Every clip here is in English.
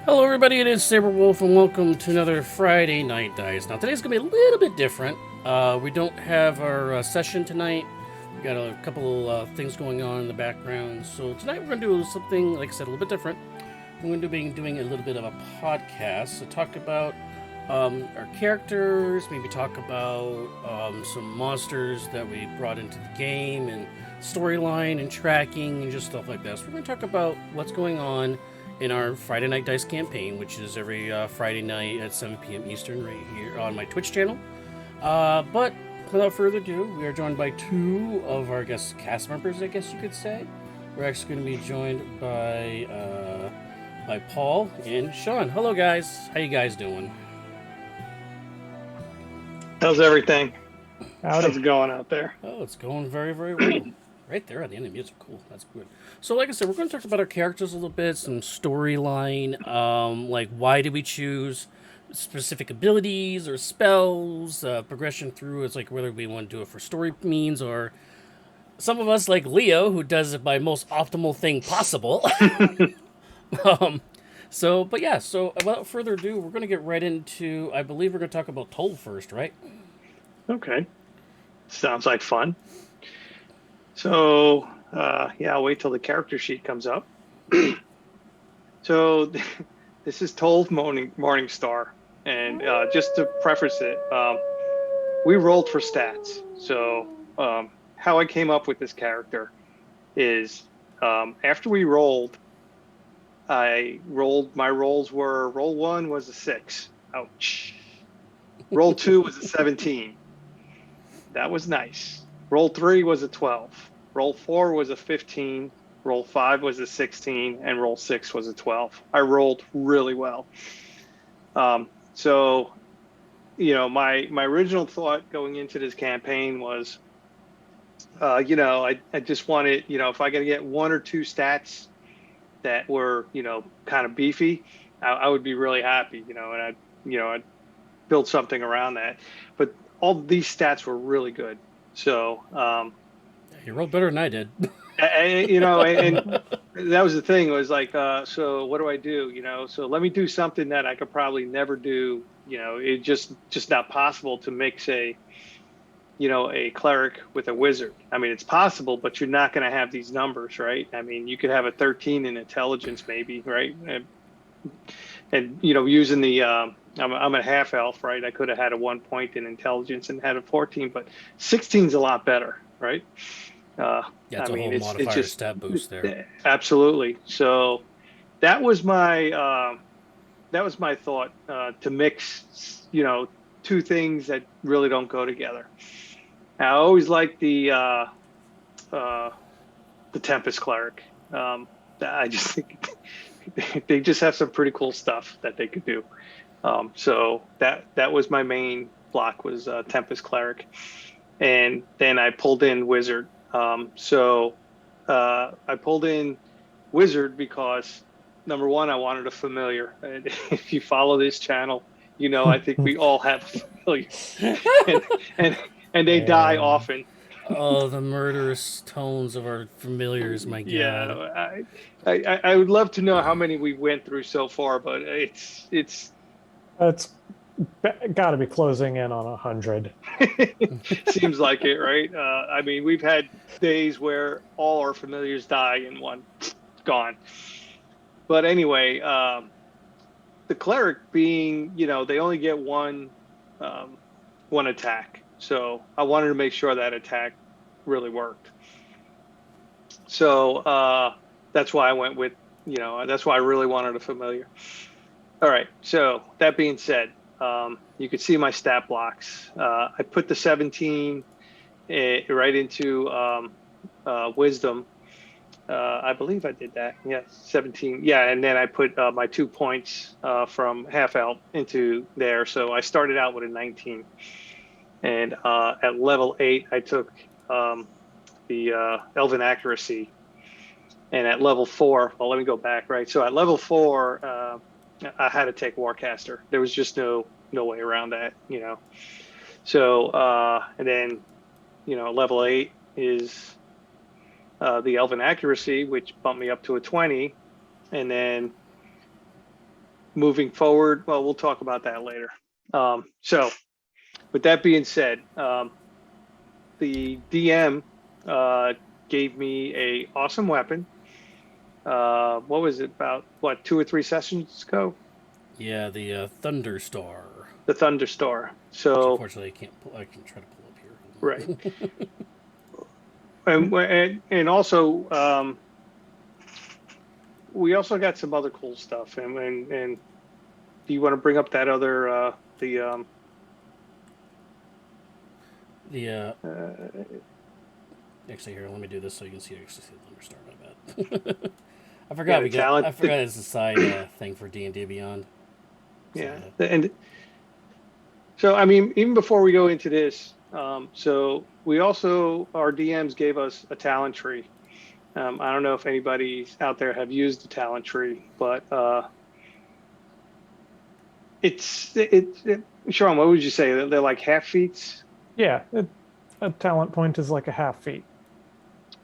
Hello, everybody. It is Sabre Wolf, and welcome to another Friday Night Dice. Now, today's gonna be a little bit different. We don't have our session tonight. We got a couple things going on in the background. So tonight we're gonna do something, like I said, a little bit different. We're going to be doing a little bit of a podcast to talk about our characters, maybe talk about some monsters that we brought into the game, and storyline and tracking and just stuff like that. So we're going to talk about what's going on in our Friday Night Dice campaign, which is every Friday night at 7 p.m. Eastern right here on my Twitch channel. But without further ado, we are joined by two of our guest cast members, I guess you could say. We're actually going to be joined by Paul and Sean. Hello, guys. How you guys doing? How's everything? Howdy. How's it going out there? Oh, it's going very, very well. Right there at the end of the music. Cool. That's good. So, like I said, we're going to talk about our characters a little bit, some storyline, like why did we choose specific abilities or spells, progression through. It's like whether we want to do it for story means or some of us, like Leo, who does it by most optimal thing possible. So without further ado, we're going to get right into, I believe we're going to talk about Toll first, right? Okay. Sounds like fun. So, I'll wait till the character sheet comes up. So, this is Toll Morningstar. And just to preface it, we rolled for stats. So, how I came up with this character is after we rolled, my rolls were roll 1 was a 6. Ouch. Roll 2 was a 17. That was nice. Roll 3 was a 12. Roll 4 was a 15. Roll 5 was a 16. And roll 6 was a 12. I rolled really well. So, my original thought going into this campaign was, I just wanted, if I could get 1 or 2 stats that were, kind of beefy, I would be really happy, and I'd build something around that. But all these stats were really good. So, You rolled better than I did. and that was the thing, was like, so what do I do? So let me do something that I could probably never do. It just not possible to mix a cleric with a wizard. I mean, it's possible, but you're not going to have these numbers, right? I mean, you could have a 13 in intelligence, maybe, right? And using the, I'm a half elf, right? I could have had a 1 point in intelligence and had a 14, but 16 is a lot better, right? It's a whole modifier just, stat boost there. Absolutely. So that was my thought, to mix, two things that really don't go together. I always like the Tempest Cleric. I just think they just have some pretty cool stuff that they could do. So that was my main block, was Tempest Cleric, and then I pulled in Wizard. So I pulled in Wizard because, number one, I wanted a familiar. And if you follow this channel, I think we all have familiars, and they die often. Oh, the murderous tones of our familiars, my God. Yeah, I would love to know how many we went through so far, but it's got to be closing in on 100. Seems like it, right? I mean, we've had days where all our familiars die and one gone. But anyway, the cleric being, they only get one attack. So I wanted to make sure that attack really worked. So that's why I went with, that's why I really wanted a familiar. All right. So that being said, you could see my stat blocks. I put the 17 right into wisdom. I believe I did that. Yeah, 17. Yeah, and then I put my 2 points from half elf into there. So I started out with a 19. And at level 8, I took the Elven Accuracy. And at level 4, well, let me go back, right? So at level 4, I had to take Warcaster. There was just no way around that, So, and then, level 8 is the Elven Accuracy, which bumped me up to a 20. And then moving forward, well, we'll talk about that later. So with that being said, the DM gave me a awesome weapon. What was it, about 2 or 3 sessions ago? Yeah, the Thunderstar. The Thunderstar. Which So unfortunately, I can't pull. I can try to pull up here. right, and also we also got some other cool stuff. And do you want to bring up that other the The actually, here, let me do this so you can see actually see the Thunderstar. My bad. I forgot Yeah, we got. talent- I forgot it's a side thing for D&D Beyond. So, yeah, and so I mean, even before we go into this, so we also, our DMs gave us a talent tree. I don't know if anybody out there have used the talent tree, but Sean, what would you say? They're like half feats, Yeah, a talent point is like a half feet.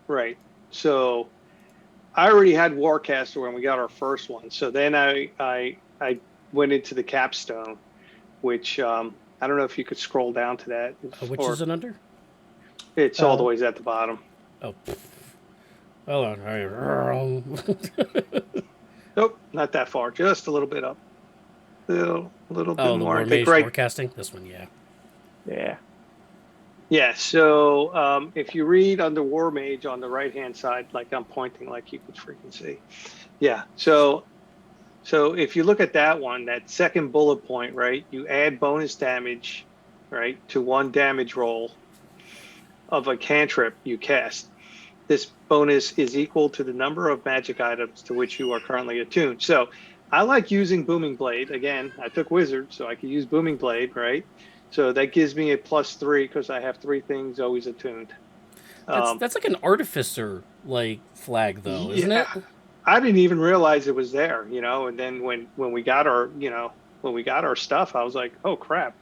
right? So I already had Warcaster when we got our first one. So then I went into the capstone, which I don't know if you could scroll down to that. which or is it under? It's all the ways at the bottom. Oh, hold on. All right. Nope, not that far. Just a little bit up. A little bit Oh, the more. War I think Mage right. forecasting. This one, yeah. Yeah. Yeah. So if you read under War Mage on the right hand side, like I'm pointing, like you could freaking see. Yeah. So if you look at that one, that second bullet point, right? You add bonus damage, right, to 1 damage roll of a cantrip you cast. This bonus is equal to the number of magic items to which you are currently attuned. So I like using Booming Blade. Again, I took Wizard, so I could use Booming Blade, right? So that gives me a +3 because I have 3 things always attuned. That's like an artificer like flag though, isn't it? I didn't even realize it was there, you know. And then when we got our, you know, when we got our stuff, I was like, oh crap,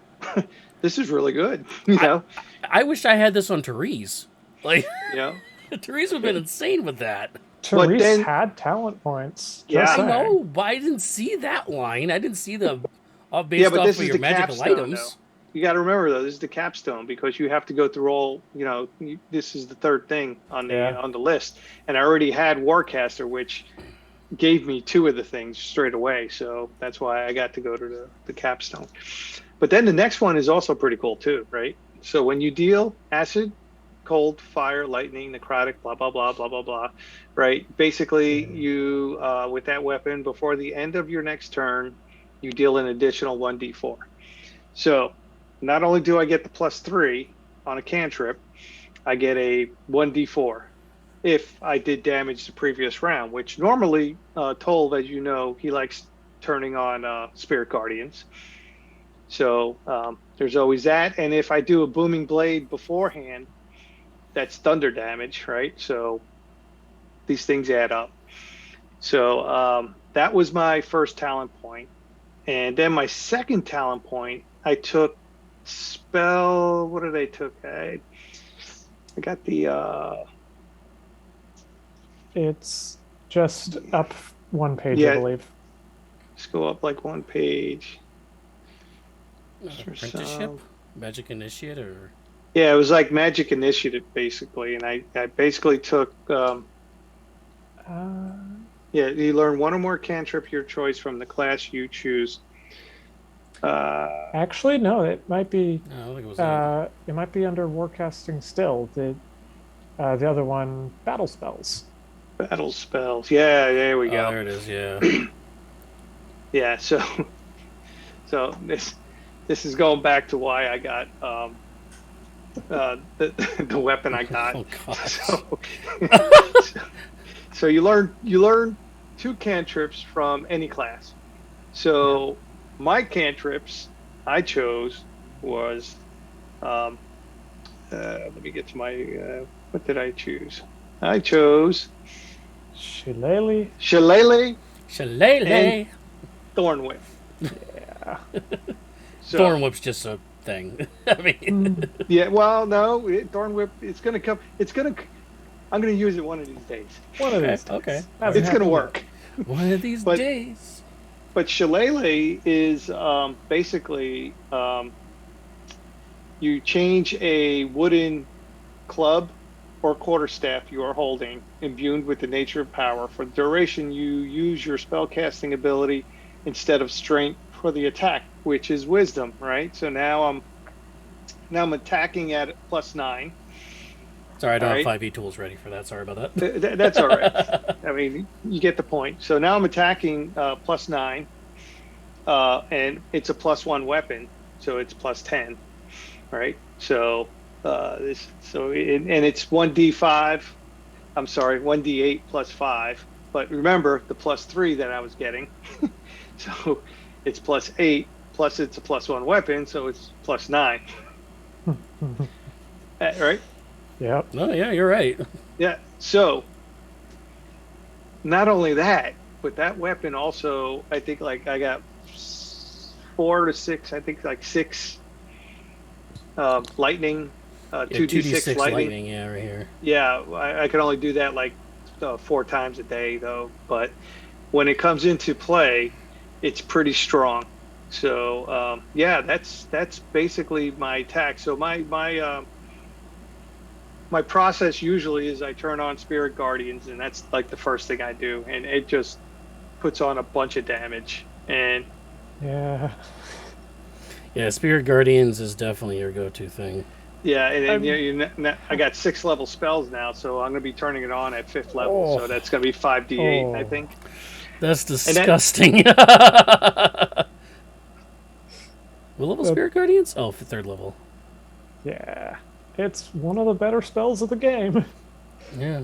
this is really good, you know. I wish I had this on Therese. Like, You know, Therese would have been insane with that. Therese then- had talent points. Yeah. Just I saying. know, but I didn't see that line. I didn't see the based Yeah, but off this of is your the magical capstone, items. you got to remember though, this is the capstone because you have to go through all, you know, this is the third thing on the Yeah. on the list, and I already had Warcaster, which gave me 2 of the things straight away, so that's why I got to go to the capstone. But then the next one is also pretty cool too, right? So when you deal acid, cold, fire, lightning, necrotic, blah blah blah blah blah blah, right? Basically, you with that weapon before the end of your next turn, you deal an additional 1d4. So not only do I get the +3 on a cantrip, I get a 1d4 if I did damage the previous round, which normally Tolv, as you know, he likes turning on Spirit Guardians. So there's always that. And if I do a Booming Blade beforehand, that's thunder damage, right? So these things add up. So that was my first talent point. And then my second talent point, I took spell. What did I took? I got the. It's just up 1 page, Yeah. I believe. Let's go up like 1 page. Apprenticeship, Magic Initiate, or Yeah, it was like Magic Initiative basically, and I basically took. Uh, Yeah, you learn 1 or more cantrip your choice from the class you choose. actually, no, it might be. no, I don't think it was. It might be under Warcasting still. The other one, battle spells. Battle spells. Yeah, there we go. Oh, there it is. Yeah. Yeah, so this is going back to why I got the weapon I got. Oh God. So you learn 2 cantrips from any class. So my cantrips I chose was let me get to my what did I choose? I chose Shillelagh. Shillelagh, Shillelagh. And- Thorn Whip. Yeah. So, Thorn Whip's just a thing. I mean, yeah, well, no, Thorn Whip. It's gonna come. I'm gonna use it one of these days. One of these days. okay. Hasn't It's gonna happened work. one of these But- days. but shillelagh is basically you change a wooden club or quarterstaff you are holding, imbued with the nature of power. For the duration, you use your spellcasting ability instead of strength for the attack, which is wisdom, right? So now I'm attacking at +9. Sorry, I All don't have right, 5e tools ready for that. Sorry about that's all right. that. I mean, you get the point. So now I'm attacking +9, and it's a +1 weapon, so it's +10, right? So and it's 1d5. I'm sorry, 1d8 +5. But remember the +3 that I was getting. So it's +8 plus it's a +1 weapon, so it's +9. Right? Yep. No, yeah, you're right. Yeah. So not only that, but that weapon also, I think like I got 4 to 6, I think like 6 lightning, Yeah, 2d6 2d6 lightning. lightning, yeah, right here. Yeah, I can only do that like 4 times a day though. But when it comes into play, it's pretty strong. So yeah, that's basically my attack. So my process usually is I turn on Spirit Guardians, and that's like the first thing I do, and it just puts on a bunch of damage. And Yeah. Yeah, Spirit Guardians is definitely your go-to thing. yeah, and I'm, I got 6 level spells now, so I'm going to be turning it on at 5th level. oh, So that's going to be 5d8, I oh. think. That's And that disgusting. What level That, Spirit Guardians? Oh, for third level. yeah. It's one of the better spells of the game. Yeah.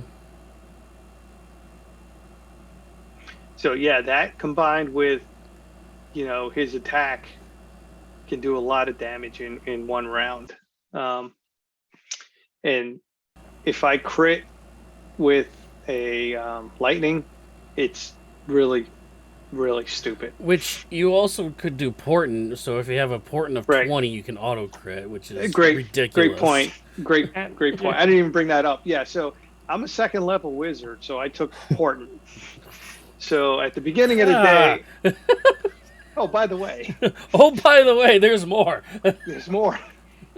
so yeah, that combined with his attack can do a lot of damage in one round. Um, and if I crit with a lightning, it's really really stupid. Which you also could do portent, so if you have a portent of Right. 20, you can auto crit, which is Great ridiculous. point. Great And great point. yeah, I didn't even bring that up. Yeah, so I'm a 2nd level wizard, so I took portent. So at the beginning of the Ah. day, oh by the way, Oh, by the way, there's more. there's more.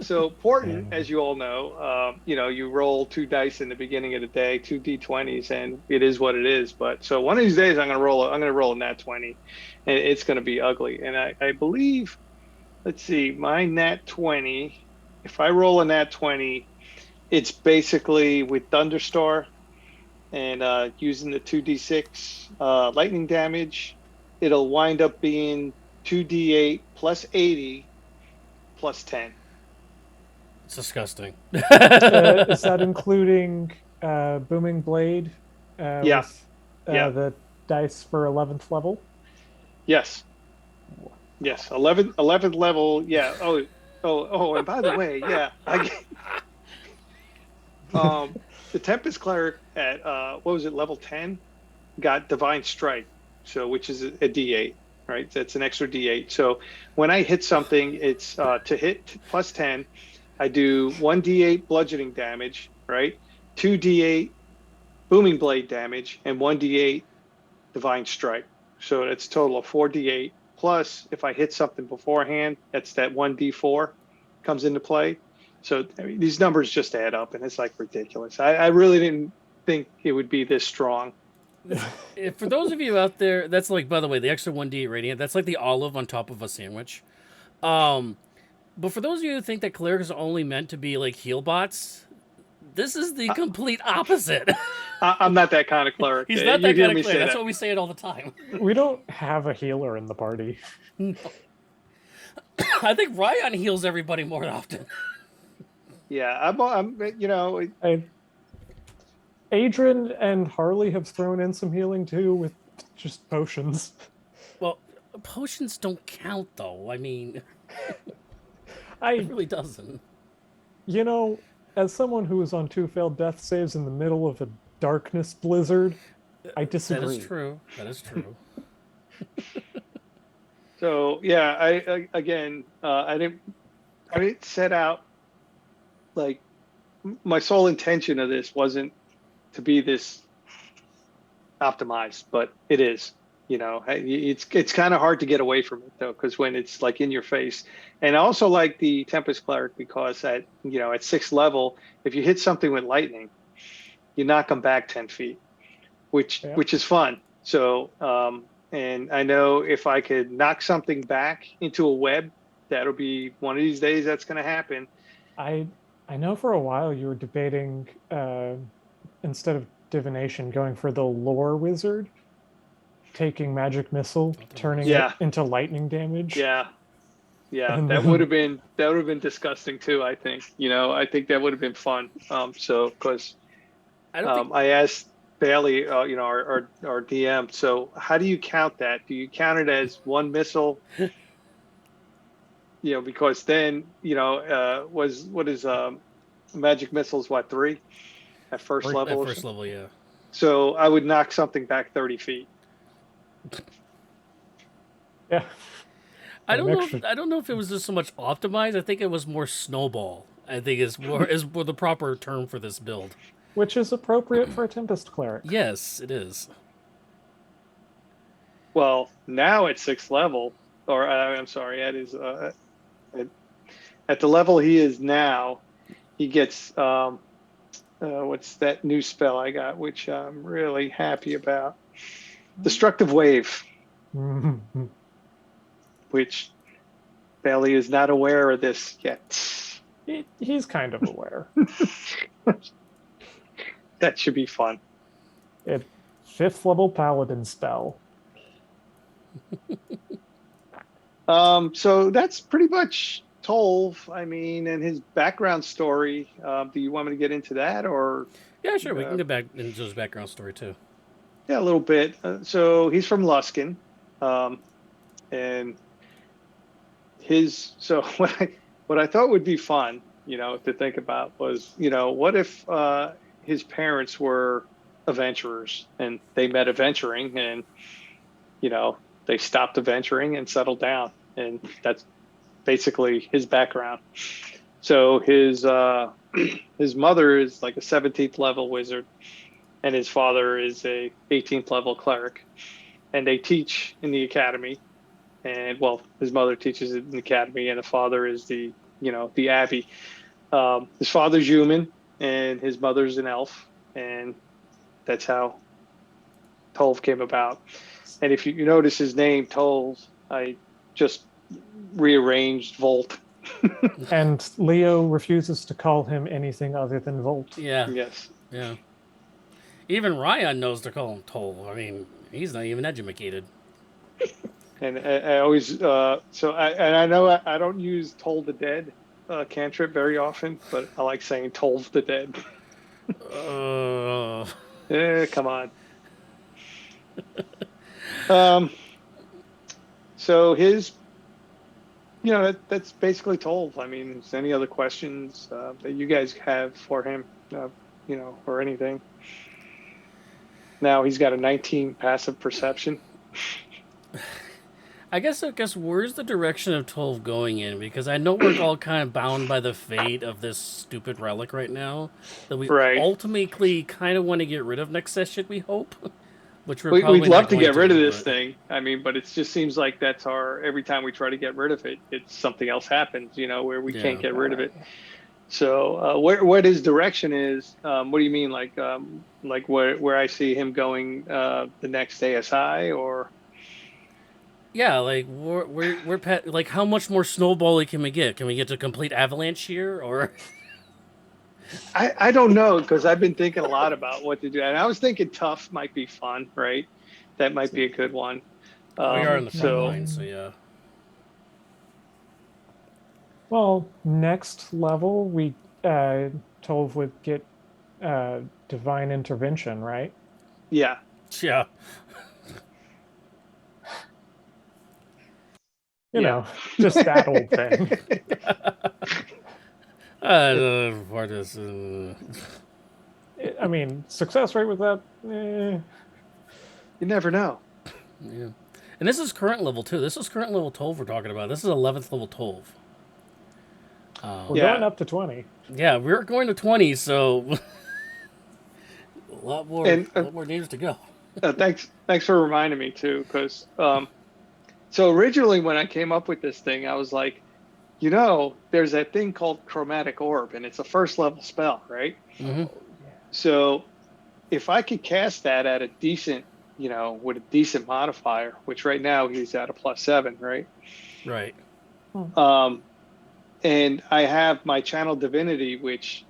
So portent, and as you all know, you roll 2 dice in the beginning of the day, 2d20s, and it is what it is. But so one of these days, I'm gonna roll a nat 20, and it's gonna be ugly. And I believe, let's see, my nat 20. If I roll a nat 20, it's basically with thunderstorm and using the 2d6 lightning damage, it'll wind up being 2d8 plus 80 plus 10. It's disgusting. is that including Booming Blade Yeah, with yeah, the dice for 11th level? yes, yes. 11th level. Yeah. Oh. And by the way, yeah, the Tempest Cleric at what was it, level 10, got Divine Strike, so which is a D8, right? That's an extra D8. So when I hit something, it's to hit plus 10. I do 1d8 bludgeoning damage, right? 2d8 booming blade damage, and 1d8 divine strike. So that's a total of 4d8. Plus, if I hit something beforehand, that's that 1d4 comes into play. So I mean, these numbers just add up, and it's like ridiculous. I really didn't think it would be this strong. For those of you out there, that's like, by the way, the extra 1d8 radiant, that's like the olive on top of a sandwich. But for those of you who think that clerics are only meant to be like heal bots, this is the complete opposite. I'm not that kind of cleric. He's not You that hear kind me of say cleric. That's that. why we say it all the time. We don't have a healer in the party. I think Ryan heals everybody more often. Yeah, I'm Adrian and Harley have thrown in some healing too with just potions. Well, potions don't count, though. I mean, it I, really doesn't. as someone who was on 2 failed death saves in the middle of a darkness blizzard, I disagree. That is true. That is true. So yeah, I didn't set out, like, my sole intention of this wasn't to be this optimized, but it is. It's kind of hard to get away from it though, because when it's like in your face. And I also like the Tempest Cleric because at sixth level, if you hit something with lightning, you knock them back 10 feet, which Yeah. which is fun. So and I know if I could knock something back into a web, that'll be one of these days that's going to happen. I I know for a while you were debating instead of divination going for the lore wizard, taking magic missile, turning it Yeah, into lightning damage, yeah, yeah. and That would then have been disgusting too. I think I think that would have been fun. So because I don't think. I asked Bailey, our DM. So how do you count that? Do you count it as one missile? Because then was what is magic missiles? What, 3 at first level At or first something? level, yeah. So I would knock something back 30 feet. yeah, I an don't know. extra. I don't know if it was just so much optimized. I think it was more snowball. I think is more the proper term for this build. Which is appropriate for a Tempest Cleric. Yes, it is. Well, now at sixth level, or I'm sorry, at the level he is now, he gets what's that new spell I got, which I'm really happy about, Destructive Wave, which Bailey is not aware of this yet. He's kind of aware. That should be fun. It 5th level paladin spell. So that's pretty much Tolv. I mean, and his background story. Do you want me to get into that, or? Yeah, sure. We can get back into his background story too. Yeah, a little bit. So he's from Luskin, and so what I thought would be fun, to think about was, what if his parents were adventurers and they met adventuring and they stopped adventuring and settled down, and that's basically his background. So his his mother is like a 17th level wizard, and his father is a 18th level cleric, and they teach in the academy. And well, his mother teaches in the academy, and the father is the abbey. His father's human, and his mother's an elf, and that's how Tolv came about. And if you notice his name, Tolv, I just rearranged Volt. And Leo refuses to call him anything other than Volt. Yeah. Yes. Yeah. Even Ryan knows to call him Toll. I mean, he's not even educated. And I always I know I don't use Toll the Dead cantrip very often, but I like saying Tolv the Dead. Come on. So his, that's basically Tolv. I mean, is there any other questions that you guys have for him, or anything? Now he's got a 19 passive perception. I guess where's the direction of 12 going in? Because I know we're all kind of bound by the fate of this stupid relic right now that we ultimately kind of want to get rid of next session, we hope. Which we'd love to get rid of this thing. I mean, but it just seems like that's every time we try to get rid of it, it's something else happens, where we can't get rid of it. So where his direction is, what do you mean? Like where I see him going the next ASI, or? Yeah, like we're like how much more snowbally can we get? Can we get to complete avalanche here, or? I don't know, because I've been thinking a lot about what to do, and I was thinking tough might be fun, right? That might be a good one. We are in the front line, so yeah. Well, next level we Tolv would get divine intervention, right? Yeah. Yeah. You know, just that old thing. I mean, success rate with that. You never know. Yeah, and this is current level too. This is current level 12 we're talking about. This is 11th level 12. We're going up to 20. Yeah, we're going to 20, so a lot more names to go. Thanks for reminding me too, because so originally when I came up with this thing, I was like, there's that thing called chromatic orb, and it's a first level spell, right? Hmm. Oh yeah. So if I could cast that at a decent, with a decent modifier, which right now he's at a +7, right? Right. Hmm. Um, and I have my channel divinity, which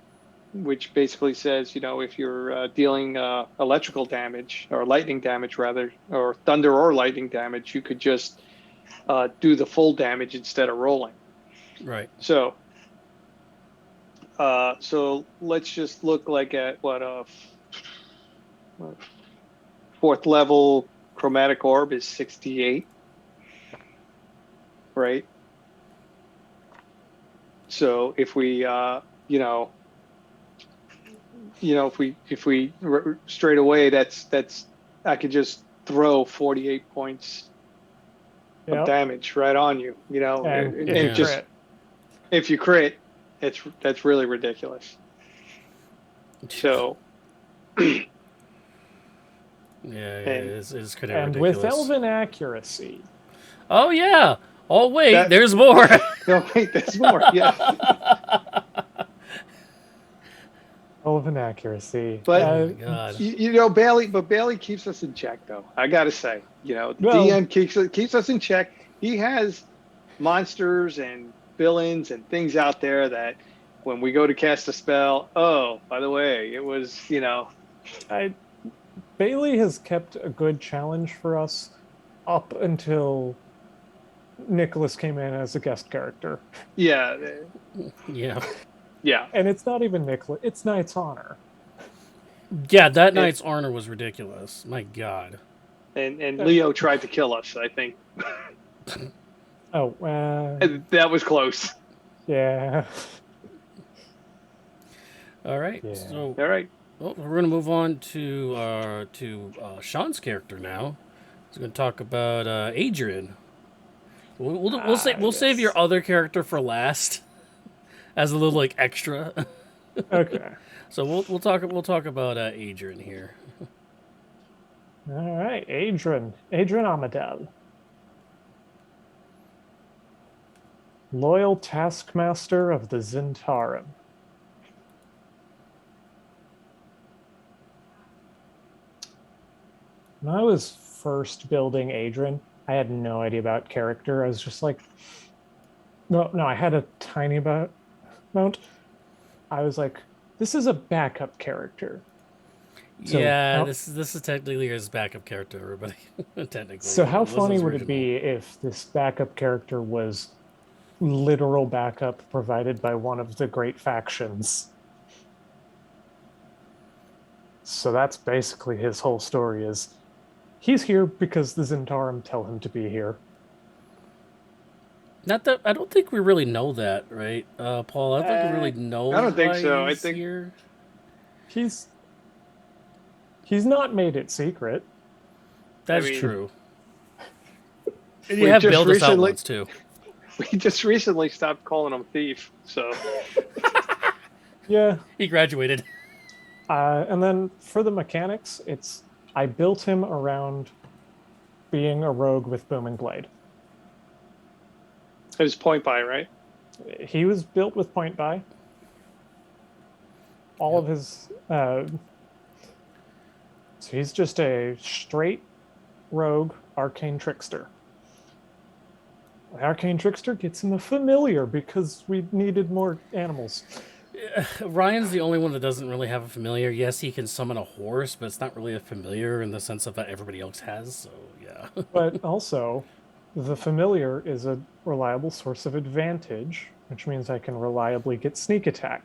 basically says, if you're dealing electrical damage or lightning damage rather, or thunder or lightning damage, you could just do the full damage instead of rolling. Right. So let's just look like at what fourth level chromatic orb is 68, right? So if we if we straight away, that's I could just throw 48 points of Yep. damage right on you, And if you and Yeah. just crit, if you crit, that's really ridiculous. Yeah. So Yeah, and it's kind of and with ridiculous. elven accuracy, Oh yeah. Oh wait, that there's more. no wait, there's more. Yeah, elven accuracy. but Oh my god. Bailey keeps us in check, though. I gotta say, the Well, DM keeps us in check. He has monsters and villains and things out there that when we go to cast a spell, oh, by the way, it was, I Bailey has kept a good challenge for us up until Nicholas came in as a guest character. yeah, Yeah. yeah. And it's not even Nicholas, it's Knight's Honor. Yeah, that And knight's honor was ridiculous. My god. and Uh, Leo tried to kill us, I think. Oh, And that was close. yeah. All right. Yeah. So, All right. well, we're gonna move on to Sean's character now. He's gonna talk about Adrian. We'll save Yes. your other character for last as a little like extra. Okay. So we'll talk about Adrian here. All right. Adrian Amadel. Loyal taskmaster of the Zentarum. When I was first building Adrian, I had no idea about character. I was just like, no, I had a tiny amount. I was like, this is a backup character. So Yeah, how this is technically his backup character, everybody. Technically, so how it wasn't funny his would it original. be if this backup character was literal backup provided by one of the great factions? So that's basically his whole story is he's here because the Zentarum tell him to be here. Not that I don't think we really know that, right, Paul? I don't think we Uh, really know I don't think why so. I he's think here. he's he's not made it secret. I That's mean, true. And you we have just bailed us out recently once too. we just recently stopped calling him thief. So Yeah. He graduated. And then for the mechanics, I built him around being a rogue with booming blade. it was point by, right? He was built with point by. All Yep. of his so he's just a straight rogue arcane trickster. Arcane trickster gets him a familiar because we needed more animals. Ryan's the only one that doesn't really have a familiar. Yes, he can summon a horse, but it's not really a familiar in the sense of that everybody else has. So yeah. But also, the familiar is a reliable source of advantage, which means I can reliably get sneak attack.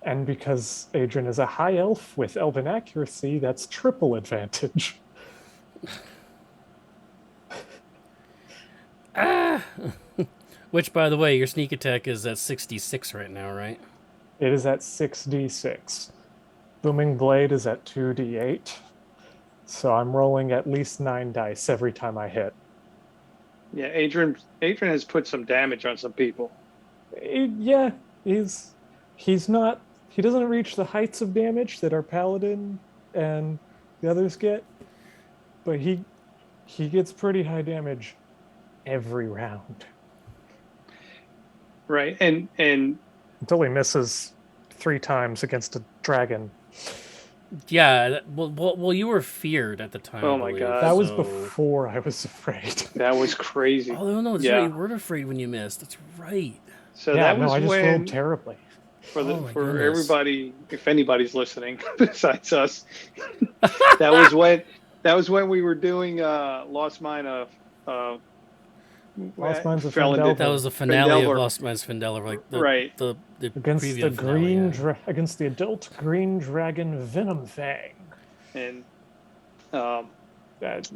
And because Adrian is a high elf with elven accuracy, that's triple advantage. Which, by the way, your sneak attack is at 66 right now, right? It is at 6d6. Booming Blade is at 2d8. So I'm rolling at least 9 dice every time I hit. Yeah, Adrian has put some damage on some people. Yeah, he's not he doesn't reach the heights of damage that our paladin and the others get, but he gets pretty high damage every round Right. And until he misses 3 times against a dragon. Yeah, well, you were feared at the time, I oh my believe. God, That was So, before I was afraid. that was crazy. oh no, that's right. Yeah. You weren't afraid when you missed. That's right. So Yeah, that no, was I just rolled when terribly. Oh my for goodness. everybody, if anybody's listening besides us, that was when we were doing Lost Mine of uh Lost Mines of fell into That Phandelver was the finale of Fendelver. Lost Man's Fendelor, like Right. the against the preview finale. Yeah. against the adult green dragon Venom Fang. And um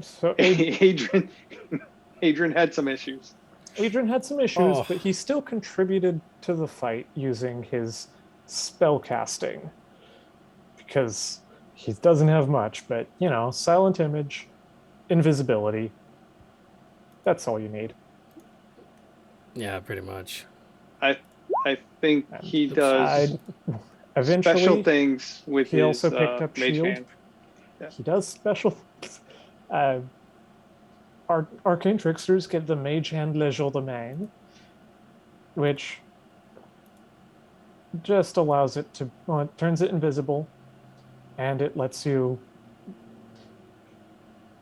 So Adrian Adrian had some issues. Adrian had some issues, Oh, but he still contributed to the fight using his spell casting because he doesn't have much, but silent image, invisibility. That's all you need. yeah, pretty much. I I think And he does special eventually, things with he also his picked up mage shield. hand. Yeah. He does special. Uh, arcane tricksters get the mage hand legerdemain, which just allows it to, well, it turns it invisible and it lets you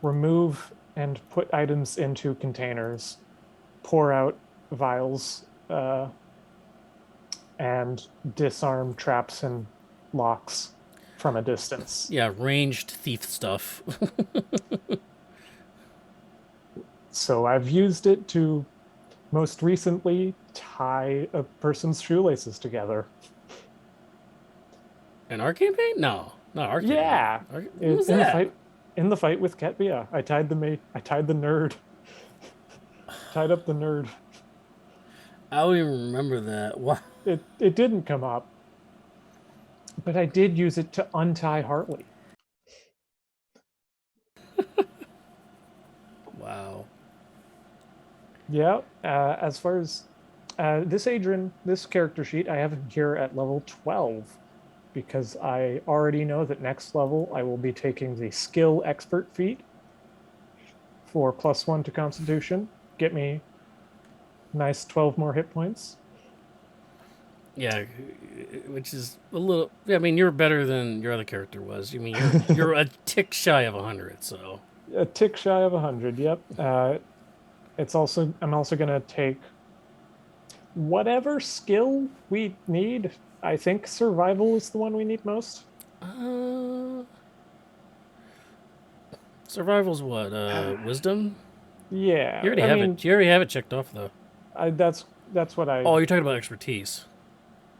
remove and put items into containers, pour out vials, and disarm traps and locks from a distance. Yeah, ranged thief stuff. So I've used it to most recently tie a person's shoelaces together. An our campaign? No, not our campaign. Yeah, When was in the that? fight, with Ketvia, I tied the nerd, tied up the nerd. I don't even remember that. Wow. It didn't come up, but I did use it to untie Hartley. Wow. Yeah. As far as this character sheet, I have him here at level 12 because I already know that next level I will be taking the skill expert feat for +1 to Constitution. Get me nice 12 more hit points. Yeah, which is a little. Yeah, I mean, you're better than your other character was. I mean, you're a tick shy of 100. So A tick shy of 100. Yep. I'm also gonna take whatever skill we need. I think survival is the one we need most. uh, survival's what? Wisdom. Yeah, You already I have mean, it. You already have it checked off though. that's what I. Oh, you're talking about expertise.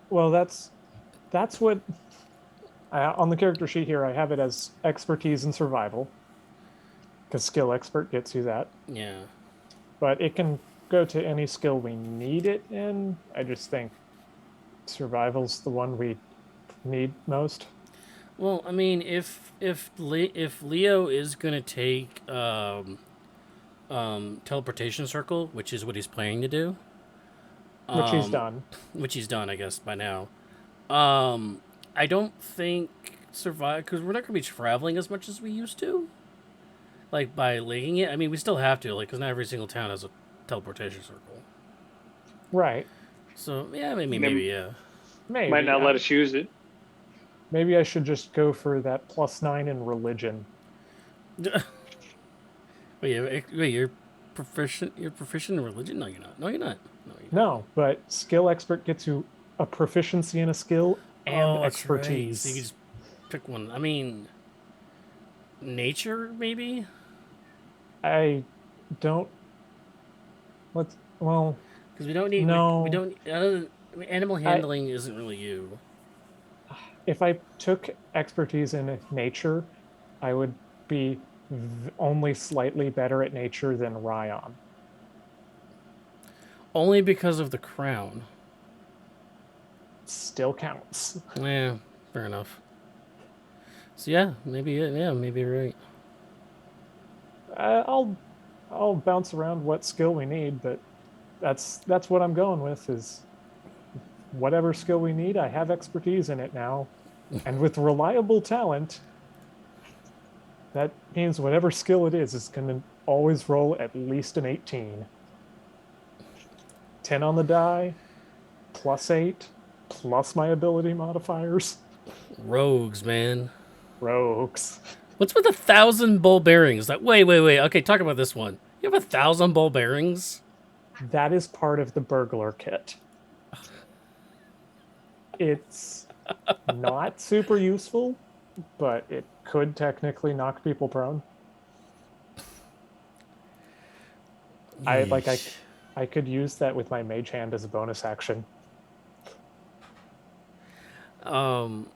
Well, that's what on the character sheet here. I have it as expertise in survival because skill expert gets you that, Yeah. but it can go to any skill we need it in. I just think survival's the one we need most. Well, I mean, if Leo is gonna take teleportation circle, which is what he's planning to do, Which he's done. which he's done, I guess, by now. I don't think survive because we're not gonna be traveling as much as we used to. Like by legging it, I mean, we still have to, like, because not every single town has a teleportation circle. Right. So yeah, maybe yeah. Maybe. Might not let us use it. Maybe I should just go for that +9 in religion. Wait, you're proficient. You're proficient in religion? No, you're not. No, you're not. No, you're not. No, but skill expert gets you a proficiency in a skill and Oh, that's right. expertise. So you can just pick one. I mean, nature maybe. I don't. Let's. Well, Because we don't need. No. We don't. I mean, animal handling isn't really you. if I took expertise in nature, I would be only slightly better at nature than Ryan. Only because of the crown. Still counts. Yeah, fair enough. So yeah, maybe you're right. I'll bounce around what skill we need, but that's what I'm going with is whatever skill we need. I have expertise in it now, and with reliable talent, That means whatever skill it is going to always roll at least an 18. 10 on the die, +8, plus my ability modifiers. Rogues, man. Rogues. What's with 1,000 ball bearings? Like, wait. Okay, talk about this one. You have 1,000 ball bearings? That is part of the burglar kit. It's not super useful, but it could technically knock people prone. I could use that with my mage hand as a bonus action. I'm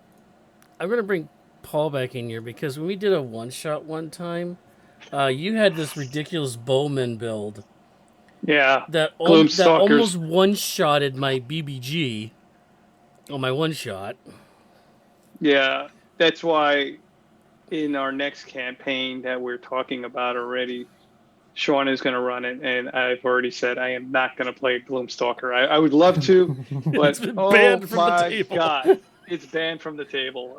gonna bring Paul back in here because when we did a one-shot one time, you had this ridiculous bowman build Yeah. that Gloomstalkers. almost one-shotted my BBG on my one-shot. Yeah, that's why in our next campaign that we're talking about already, Sean is going to run it, and I've already said I am not going to play Gloomstalker. I would love to, but It's been banned from the my table. God, it's banned from the table.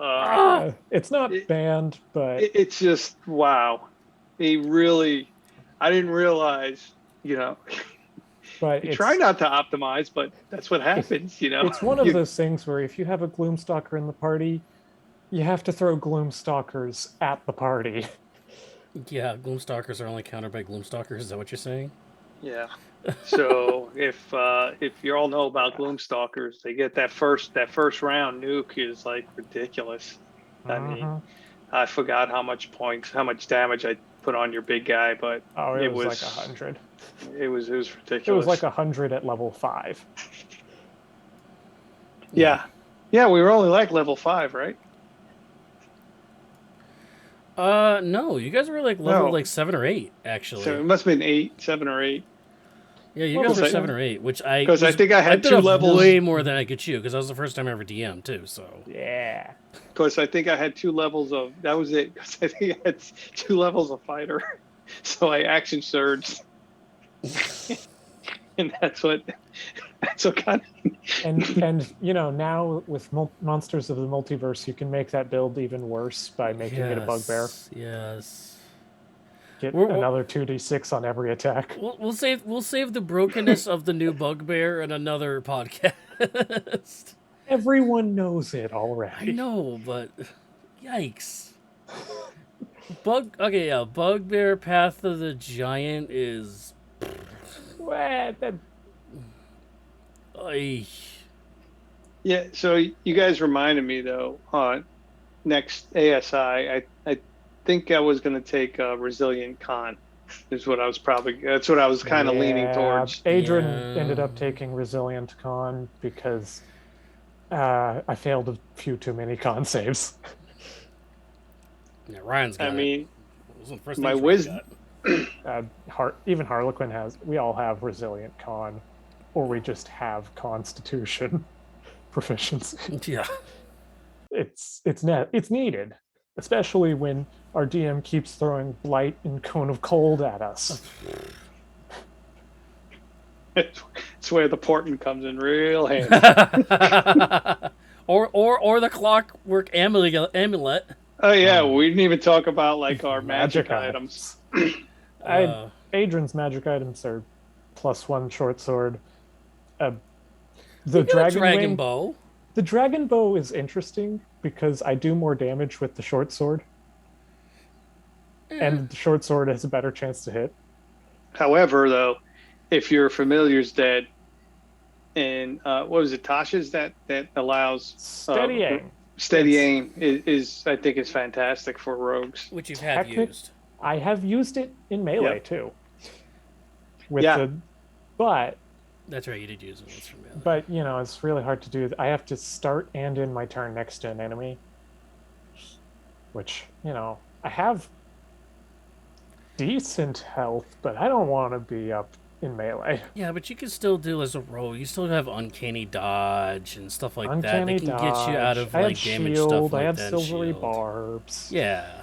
It's not banned, but It's just wow. I didn't realize, but you try not to optimize, but that's what happens, It's one of those things where if you have a Gloomstalker in the party, you have to throw Gloomstalkers at the party. Yeah, Gloomstalkers are only countered by Gloomstalkers. Is that what you're saying? Yeah. So if you all know about Gloomstalkers, they get that first round nuke is like ridiculous. I mean, I forgot how much damage I put on your big guy, but it was like 100. It was ridiculous. It was like 100 at level 5. Yeah. Yeah, we were only like level 5, right? No, you guys were like level like 7 or 8, actually. So it must have been 7 or 8. Yeah, you guys were 7 or 8, which I because I think I had 2 levels way more than I could chew because that was the first time I ever DM too. So yeah, because I think I had 2 levels of that was it. Because I think I had 2 levels of fighter, so I action surged, and that's what kind of. And now with Monsters of the Multiverse, you can make that build even worse by making it a bugbear. Yes. Get another 2d6 on every attack. We'll save the brokenness of the new bugbear in another podcast. Everyone knows it already. I know, but yikes. Bugbear Path of the Giant is. Yeah, so you guys reminded me though. Next ASI, I think I was going to take Resilient Con. That's what I was kind of leaning towards. Adrian ended up taking Resilient Con because I failed a few too many con saves. Yeah, Ryan's got my wisdom. Even Harlequin has. We all have Resilient Con, or we just have Constitution proficiency. Yeah, it's needed, especially when our DM keeps throwing Blight and Cone of Cold at us. It's where the portent comes in real handy. or the Clockwork Amulet. Oh yeah, we didn't even talk about like our magic items. Adrian's magic items are +1 short sword. The dragon bow. The dragon bow is interesting because I do more damage with the short sword. And the short sword has a better chance to hit. However, though, if your familiar's dead, and what was it, Tasha's that allows steady aim. Steady aim is I think is fantastic for rogues. Which you have used. I have used it in melee too. But that's right, you did use it once for melee. But it's really hard to do. I have to start and end my turn next to an enemy, which I have decent health, but I don't want to be up in melee. Yeah, but you can still do as a rogue. You still have uncanny dodge and stuff like uncanny that. They can dodge. get you out of damage shield, stuff like I have that. Silvery barbs. Yeah.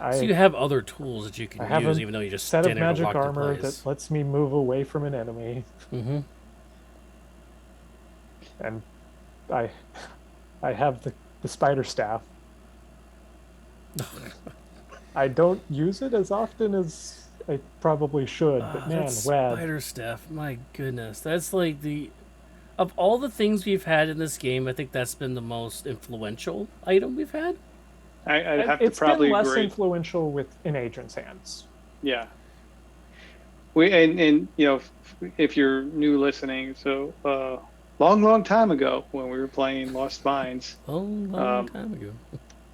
So you have other tools that you can use, even though you just set stand of magic locked armor in place. that lets me move away from an enemy. Mm-hmm. And I have the spider staff. I don't use it as often as I probably should, but That man, web. spider staff, my goodness, that's like the of all the things we've had in this game. I think that's been the most influential item we've had. I'd have to It's been probably less agree. influential with in agent's hands. Yeah. We and if you're new listening, so long time ago when we were playing Lost Mines, Long, long um, time ago.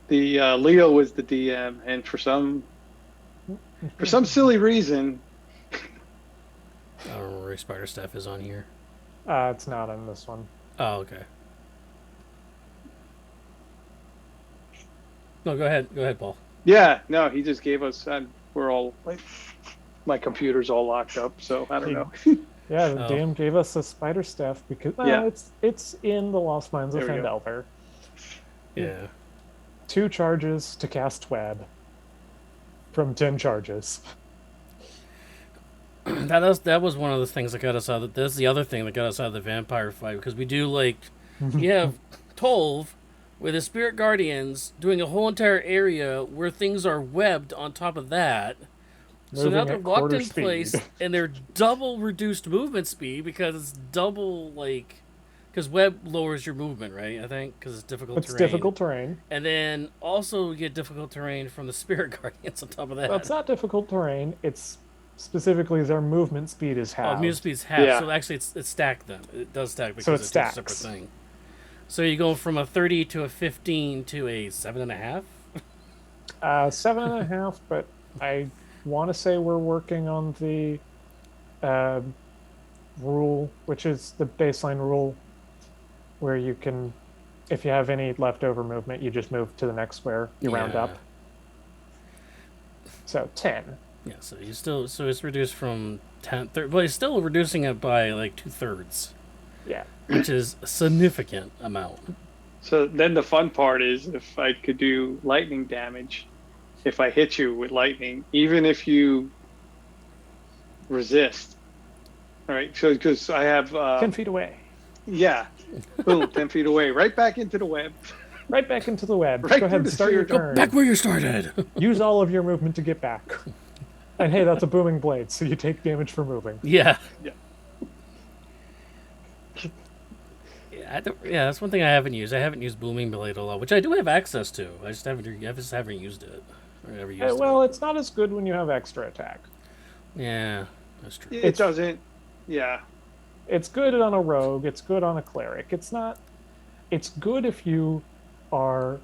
the Leo was the DM, and for some silly reason, I don't know where spider staff is on here. It's not on this one. Oh, okay. No, go ahead. Go ahead, Paul. yeah, no, he just gave us. We're all like, my computer's all locked up, so I don't He- know. Yeah, the Oh. DM gave us a spider staff because Yeah. it's in the Lost Mines of There we go. Fendelver. Yeah. 2 charges to cast web from 10 charges. That was one of the things that got us out of that's the other thing that got us out of the vampire fight, because we do like you have Tolv with his spirit guardians doing a whole entire area where things are webbed on top of that. So now Moving they're at locked quarter in speed. place and they're double reduced movement speed because it's double like because web lowers your movement, right? I think because it's difficult It's terrain. difficult terrain. And then also you get difficult terrain from the spirit guardians on top of that. Well, it's not difficult terrain. It's specifically their movement speed is Oh, halved. movement speed's half. Yeah. So actually, it's stacked then. It does stack because So it it's a separate stacks. thing. So you go from a 30 to a 15 to a 7.5. 7.5, but I want to say we're working on the uh, rule, which is the baseline rule, where you can, if you have any leftover movement, you just move to the next square. You round Yeah. up. So 10. Yeah, so it's reduced from 10, but it's still reducing it by like 2/3, Yeah. which is a significant amount. So then the fun part is if I could do lightning damage, if I hit you with lightning, even if you resist. All right, so because I have 10 feet away. yeah, boom, 10 feet away, right back into the web. Right back into the web. Right Go ahead through and the start your sphere. turn. Back where you started. Use all of your movement to get back. And hey, that's a booming blade, so you take damage for moving. Yeah. Yeah. Yeah, that's one thing I haven't used. I haven't used Booming Blade a lot, which I do have access to. I just haven't used it. Or never used Well, it's not as good when you have extra attack. it. Yeah, that's true. It doesn't. Yeah, It's good on a rogue, it's good on a cleric. It's not. It's good if you are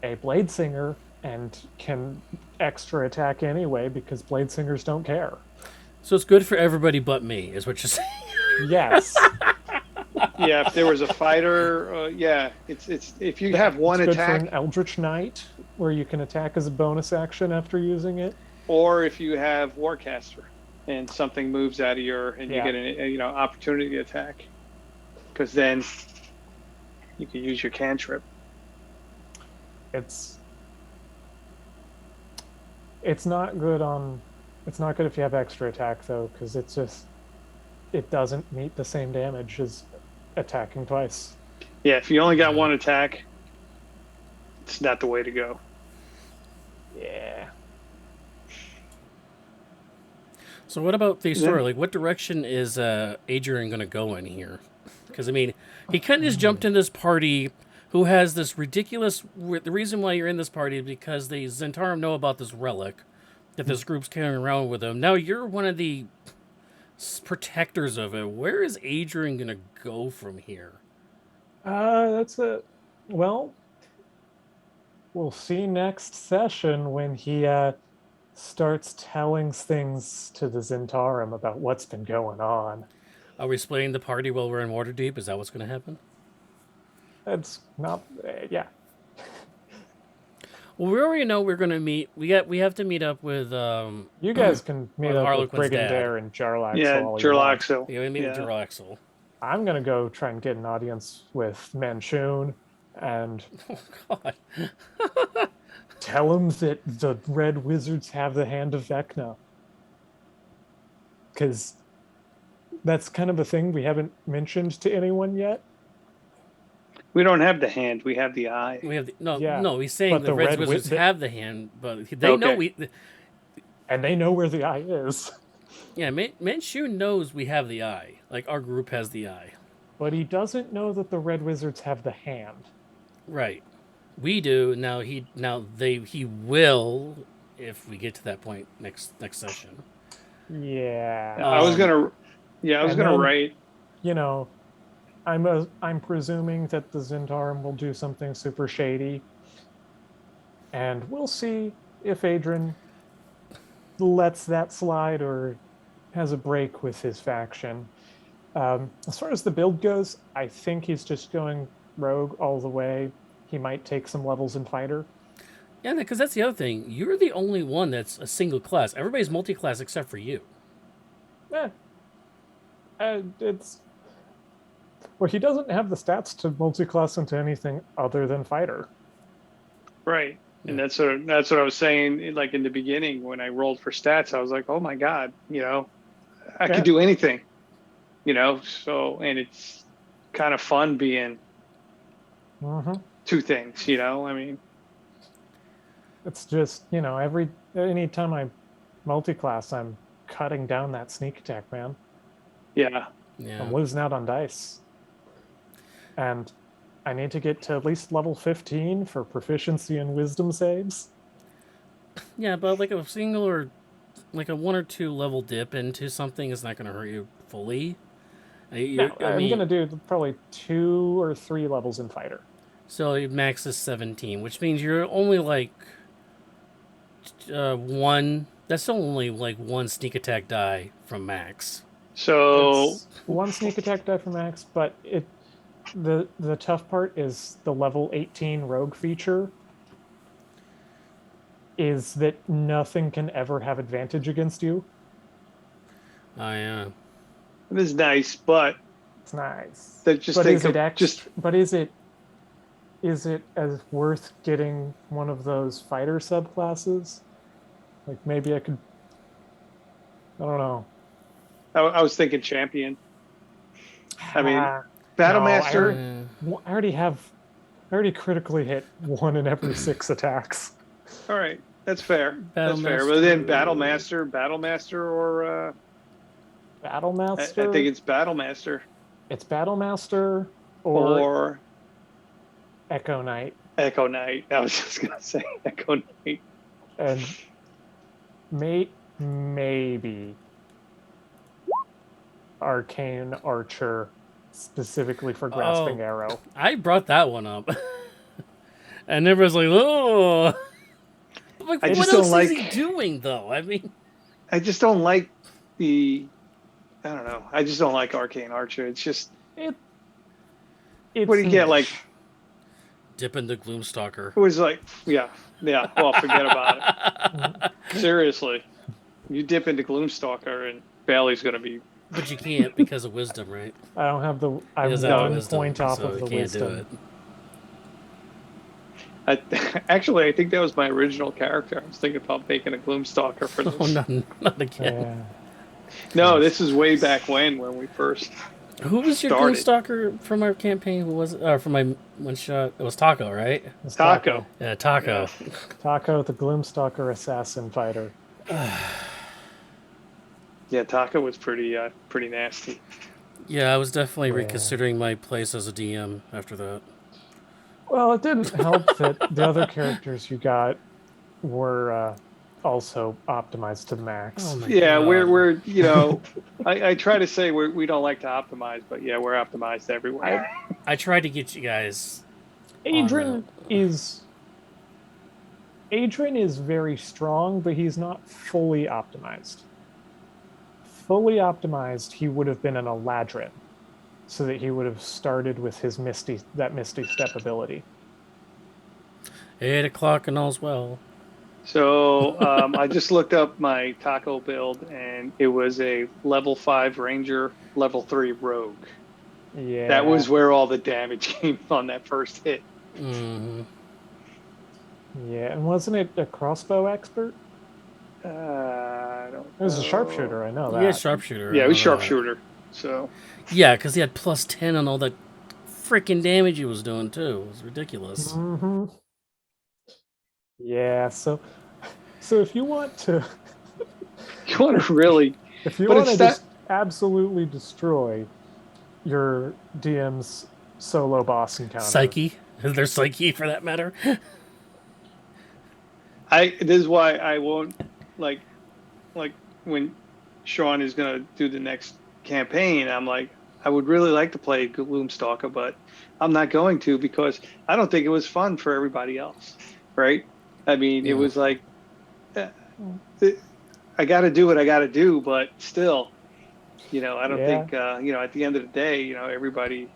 a blade singer and can extra attack anyway because blade singers don't care. So it's good for everybody but me, is what you're saying. Yes. yeah. If there was a fighter, yeah, it's if you have one It's good for attack, an Eldritch Knight where you can attack as a bonus action after using it. or if you have Warcaster and something moves out of your and Yeah. you get an opportunity attack, because then you can use your cantrip. It's not good on. It's not good if you have extra attack though, because it doesn't meet the same damage as attacking twice. Yeah, if you only got one attack, it's not the way to go. Yeah. So what about the story? Like, what direction is Adrian going to go in here? Because, I mean, he kind of just jumped in this party who has this ridiculous... The reason why you're in this party is because the Zentarum know about this relic that this group's carrying around with them. Now you're one of the protectors of it. Where is Adrian going to go from here? That's a. Well, we'll see next session when he starts telling things to the Zentarum about what's been going on. Are we splitting the party while we're in Waterdeep? Is that what's going to happen? That's not. Yeah. Well, we already know we're going to meet. We have to meet up with. You guys can meet Or up with Harlequin's dad. Brigandare and Jarlaxle. Yeah, all you want. Jarlaxle. Yeah, we meet with Yeah. Jarlaxle. I'm gonna go try and get an audience with Manchun and Oh God. tell him that the Red Wizards have the Hand of Vecna. Because that's kind of a thing we haven't mentioned to anyone yet. We don't have the hand. We have the eye. We have the, Yeah, no. He's saying but the the Red red Wizards wi- have the hand, but they know Okay. and they know where the eye is. Yeah, Manchu knows we have the eye. Like our group has the eye. But he doesn't know that the Red Wizards have the hand. Right. We do now. He will if we get to that point next session. Yeah. I was gonna And then, write. you know, I'm presuming that the Zentarum will do something super shady, and we'll see if Adrian lets that slide or has a break with his faction. As far as the build goes, I think he's just going rogue all the way. He might take some levels in fighter. Yeah, because that's the other thing. You're the only one that's a single class. Everybody's multi-class except for you. Eh, it's well, he doesn't have the stats to multi-class into anything other than fighter. Right. And that's what I was saying. Like in the beginning, when I rolled for stats, I was like, "Oh my god, I could do anything." So and it's kind of fun being two things. I mean, It's just anytime I multi-class, I'm cutting down that sneak attack, man. yeah. I'm losing out on dice, and I need to get to at least level 15 for proficiency and wisdom saves. Yeah, but like a single or like a 1 or 2 level dip into something is not going to hurt you fully. I'm gonna do probably 2 or 3 levels in fighter. So max is 17, which means you're only like one. That's only like one sneak attack die from max. So It's one sneak attack die from max, but the tough part is the level 18 rogue feature is that nothing can ever have advantage against you. Oh yeah. it is nice, but It's nice. that just But think is it of just but is it as worth getting one of those fighter subclasses? Like maybe I don't know. I was thinking champion. I mean, No, Battlemaster. I already critically hit 1 in every 6 attacks. All right, that's fair. That's fair. But then Battlemaster, or Battlemaster. I think it's Battlemaster It's Battlemaster or Echo Knight. Echo Knight. I was just gonna say Echo Knight. And maybe Arcane Archer, specifically for Grasping Arrow. I brought that one up. And everyone's like, oh. Like, what else is he doing, though? I mean, I just don't like I don't know. I just don't like Arcane Archer. It's just. It's what do you get? Like. Dip into Gloomstalker. It was like, yeah. Well, forget about it. Seriously. You dip into Gloomstalker and Bailey's going to be. But you can't because of wisdom, right? I don't have the. I'm 1 point off so of the can't wisdom. Do it. Actually, I think that was my original character. I was thinking about making a Gloomstalker for this. Oh, not again. No, this is way back when we first. Who was your Gloomstalker from our campaign? Who was it? From my one shot? It was Taco, right? Taco. Yeah, Taco. Yeah. Taco, the Gloomstalker assassin fighter. Yeah, Taco was pretty nasty. Yeah, I was definitely reconsidering my place as a DM after that. Well, it didn't help that the other characters you got were also optimized to the max. Oh my yeah, God. we're I try to say we don't like to optimize, but yeah, we're optimized everywhere. I tried to get you guys. Adrian is very strong, but he's not fully optimized. Fully optimized, he would have been an Eladrin, so that he would have started with his Misty Step ability. 8 o'clock and all's well. So I just looked up my Taco build, and it was a level 5 Ranger, level 3 Rogue. Yeah, that was where all the damage came on that first hit. Mm-hmm. Yeah, and wasn't it a crossbow expert? I don't. It was a sharpshooter. I know that. Yeah, sharpshooter. Yeah, it was sharpshooter. So. Yeah, because he had +10 on all that freaking damage he was doing too. It was ridiculous. Hmm. Yeah. So if you want to, You want to really, if you but want to it's that. just absolutely destroy your DM's solo boss encounter, Psyche. Is there Psyche for that matter? This is why I won't like like when Sean is gonna do the next campaign. I'm like, I would really like to play Gloomstalker, but I'm not going to because I don't think it was fun for everybody else, right? I mean, it Yeah. was like eh, I got to do what I got to do, but still, I don't yeah. think at the end of the day, everybody.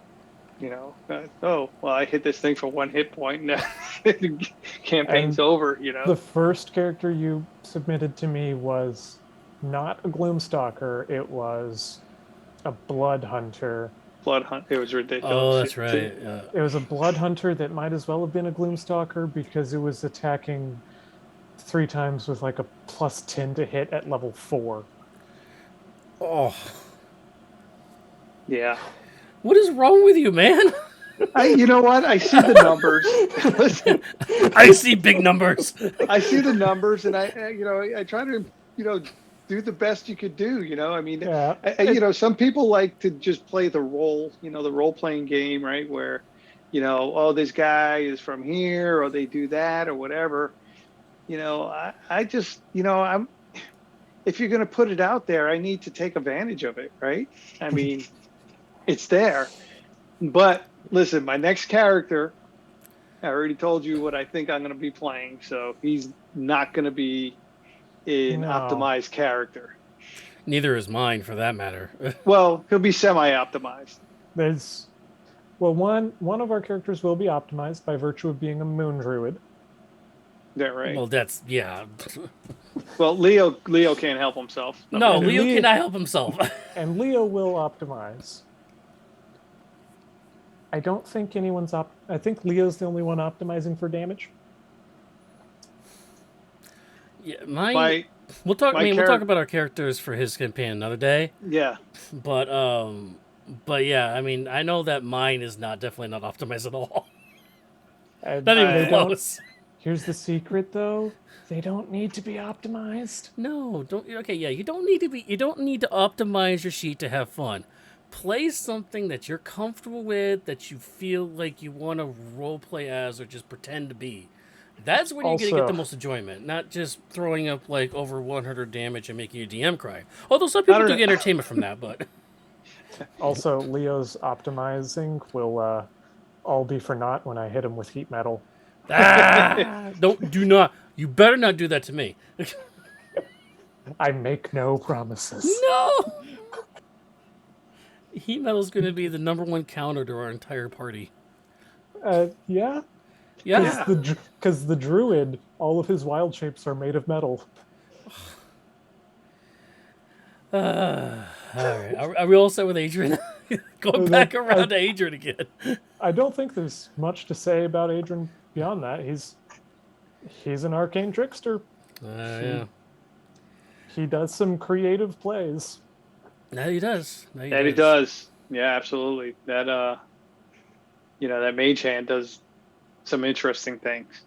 Oh, well, I hit this thing for one hit point and the campaign's And over. the first character you submitted to me was not a Gloomstalker, it was a Blood Hunter. Blood Hunt, it was Oh, ridiculous. that's right. It was a Blood Hunter that might as well have been a Gloomstalker because it was attacking 3 times with like a +10 to hit at level 4. Oh, Yeah. what is wrong with you, man? You know what? I see the numbers. Listen, I see big numbers. I see the numbers, and I try to, do the best you could do. I mean, Yeah, some people like to just play the role, the role playing game, right? Where, oh, this guy is from here, or they do that, or whatever. I just, if you're going to put it out there, I need to take advantage of it, right? I mean, it's there. But listen, my next character, I already told you what I think I'm going to be playing, so he's not going to be an no. optimized character. Neither is mine, for that matter. Well, he'll be semi-optimized. There's well, one of our characters will be optimized by virtue of being a moon druid. That right? Well, that's yeah. Well, Leo can't help himself. No, And Leo Leo, cannot help himself. and Leo will optimize. I don't think anyone's I think Leo's the only one optimizing for damage. Yeah, mine. My We'll talk. I my mean, we'll talk character, about our characters for his campaign another day. yeah. But yeah, I mean, I know that mine is definitely not optimized at all. And Not even they don't. close. Here's the secret, though. They don't need to be optimized. No, don't. Okay, yeah, you don't need to be. You don't need to optimize your sheet to have fun. Play something that you're comfortable with, that you feel like you want to role play as, or just pretend to be. That's when you're gonna get the Also, most enjoyment, not just throwing up like over 100 damage and making your DM cry. Although some I people don't do know. get entertainment from that, but Leo's optimizing will all be for naught when I hit him with heat metal. do not. You better not do that to me. I make no promises. No. Heat metal's gonna be the #1 counter to our entire party. Yeah, Yeah. because the druid, all of his wild shapes are made of metal. All right. Are we all set with Adrian? Going back around to Adrian again. I don't think there's much to say about Adrian beyond that. He's an arcane trickster. Yeah. He does some creative plays. Now he does. That he does. Yeah, absolutely. That that mage hand does some interesting things.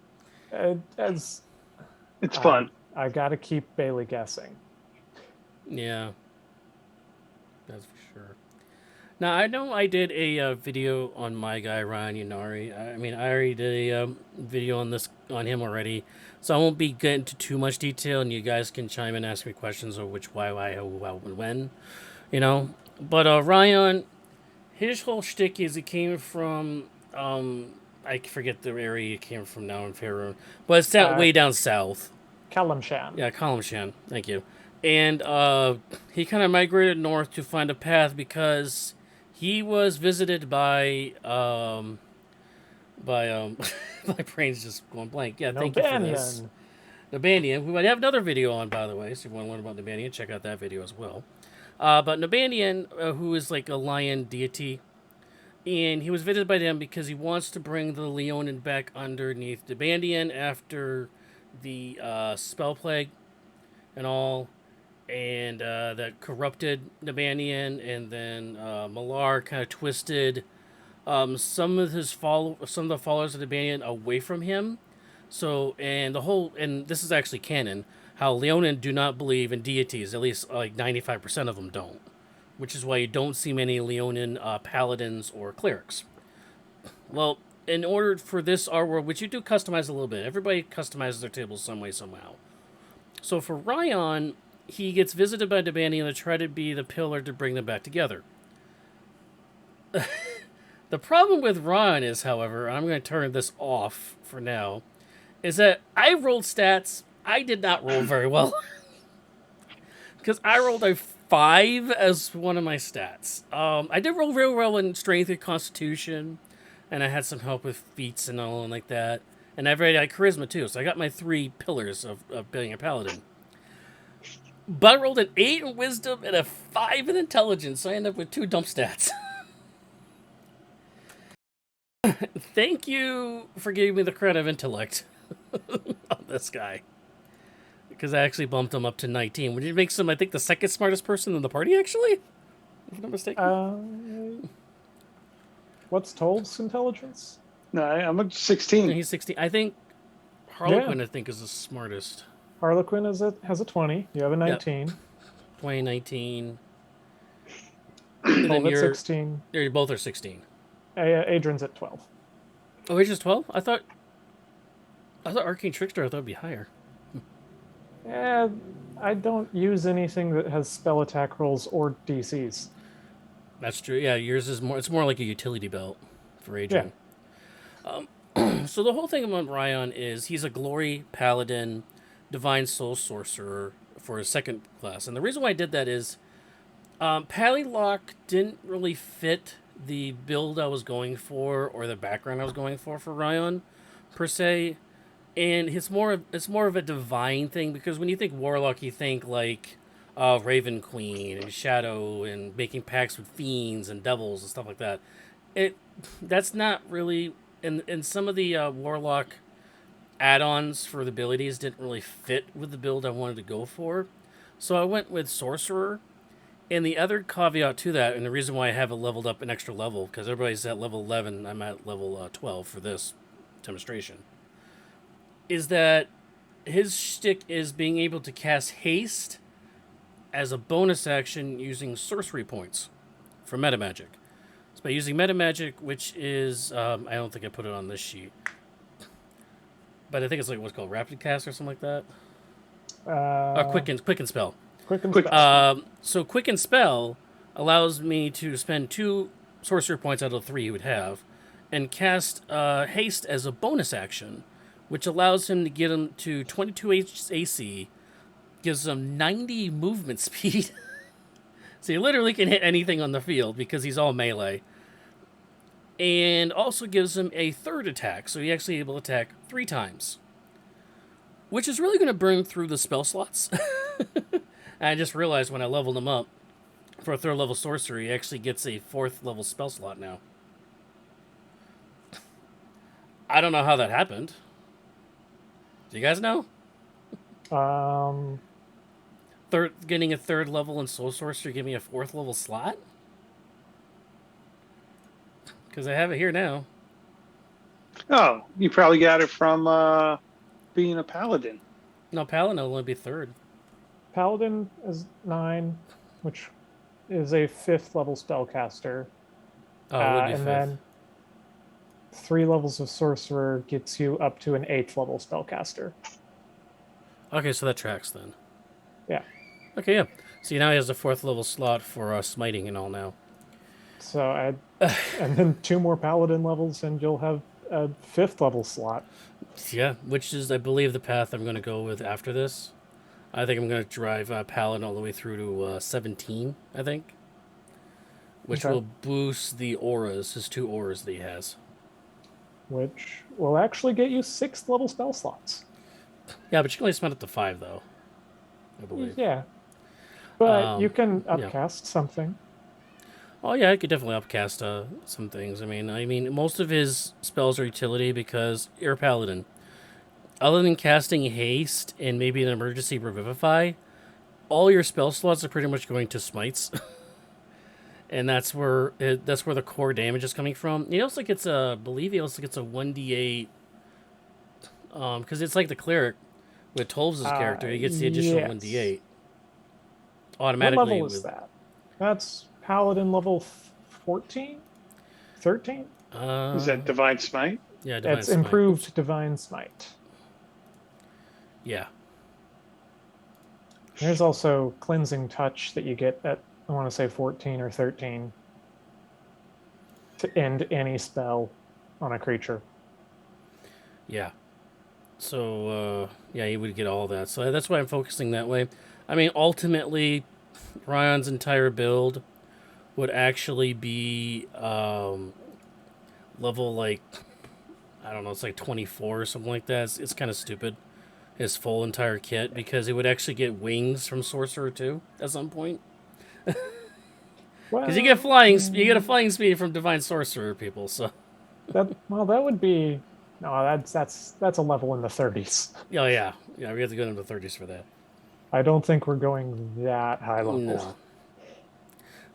As It's fun. I gotta keep Bailey guessing. Yeah. That's for sure. Now, I know I did a video on my guy, Ryan Yanari. I mean, I already did a video on him already, so I won't be getting into too much detail, and you guys can chime in and ask me questions of which, why, who, how, and when, But Ryan, his whole shtick is it came from, I forget the area it came from now in Faerun, but it's way down south. Kalimshan. Yeah, Kalimshan. Thank you. And he kind of migrated north to find a path because he was visited by my brain's just going blank. Yeah, thank you for this. Nabanian, we might have another video on, by the way, so if you want to learn about Nabanian, check out that video as well. But Nabanian, who is like a lion deity, and he was visited by them because he wants to bring the Leonin back underneath Nabanian after the spell plague and all, and that corrupted Nabanian, and then Malar kind of twisted some of the followers of the Banyan away from him. So, and this is actually canon, how Leonin do not believe in deities. At least like 95% of them don't, which is why you don't see many Leonin paladins or clerics. Well, in order for this art world, which you do customize a little bit, everybody customizes their tables some way somehow. So for Ryan, he gets visited by the Banyan to try to be the pillar to bring them back together. The problem with Ron is, however, I'm going to turn this off for now, is that I rolled stats. I did not roll very well. Because I rolled a 5 as one of my stats. I did roll real well in strength and constitution, and I had some help with feats and all and like that. And I've already had charisma too, so I got my 3 pillars of being a paladin. But I rolled an 8 in wisdom and a 5 in intelligence, so I ended up with 2 dump stats. Thank you for giving me the credit of intellect on this guy. Because I actually bumped him up to 19, which makes him, I think, the second smartest person in the party, actually? If I'm not mistaken. What's Toll's intelligence? No, I'm at 16. He's 16. I think Harlequin, I think, is the smartest. Harlequin has a 20. You have a 19. Yep. 2019. Toll at 16. You both are 16. Adrian's at 12. Oh, Adrian's 12? I thought Arcane Trickster, I thought would be higher. Yeah, I don't use anything that has spell attack rolls or DCs. That's true. Yeah, yours is more. It's more like a utility belt for Adrian. Yeah. So the whole thing about Ryan is he's a glory paladin, divine soul sorcerer for his second class, and the reason why I did that is, Pallylock didn't really fit the build I was going for or the background I was going for Ryan, per se. And it's more of a divine thing, because when you think warlock, you think like Raven Queen and Shadow and making pacts with fiends and devils and stuff like that. That's not really, and some of the warlock add-ons for the abilities didn't really fit with the build I wanted to go for. So I went with sorcerer. And the other caveat to that, and the reason why I haven't leveled up an extra level, because everybody's at level 11, I'm at level 12 for this demonstration, is that his shtick is being able to cast haste as a bonus action using sorcery points for meta magic. So by using meta magic, which is, I don't think I put it on this sheet, but I think it's like what's called rapid cast or something like that. Quicken spell. So Quicken Spell allows me to spend 2 sorcerer points out of 3 he would have, and cast haste as a bonus action, which allows him to get him to 22 AC, gives him 90 movement speed. So he literally can hit anything on the field because he's all melee. And also gives him a third attack, so he's actually able to attack 3 times. Which is really going to burn through the spell slots. I just realized when I leveled him up for a 3rd level sorcery, he actually gets a 4th level spell slot now. I don't know how that happened. Do you guys know? Getting a 3rd level in Soul Sorcery, give me a 4th level slot? Because I have it here now. Oh, you probably got it from being a paladin. No, paladin will only be 3rd. Paladin is 9, which is a 5th level spellcaster. Oh, it would be and 5th. then 3 levels of sorcerer gets you up to an 8th level spellcaster. Okay, so that tracks then. Yeah. Okay, yeah. See, now he has a 4th level slot for smiting and all now. So and then 2 more paladin levels, and you'll have a 5th level slot. Yeah, which is, I believe, the path I'm going to go with after this. I think I'm going to drive Paladin all the way through to 17, I think. Which will boost the auras, his 2 auras that he has. Which will actually get you 6th level spell slots. Yeah, but you can only spend up to 5, though. I believe. Yeah. But you can upcast something. Oh, yeah, I could definitely upcast some things. I mean, most of his spells are utility because you're a Paladin. Other than casting haste and maybe an emergency revivify, all your spell slots are pretty much going to smites. and that's where the core damage is coming from. He also gets a, I believe he also gets a 1d8, because it's like the cleric with Tolv's character. He gets the additional Yes. 1d8 What automatically level is with. that? That's Paladin level 14? 13? Is that Divine Smite? Yeah, Divine It's Smite. improved Oops. Divine Smite. Yeah. There's also Cleansing Touch that you get at, I want to say 14 or 13 to end any spell on a creature. Yeah. So yeah, he would get all that. So that's why I'm focusing that way. I mean, ultimately, Ryan's entire build would actually be level like, I don't know, it's like 24 or something like that. It's kind of stupid. His full entire kit, because he would actually get wings from Sorcerer too at some point. Because you get you get a flying speed from Divine Sorcerer people. So that would be no, that's a level in the 30s. oh yeah, we have to go into the 30s for that. I don't think we're going that high level. No.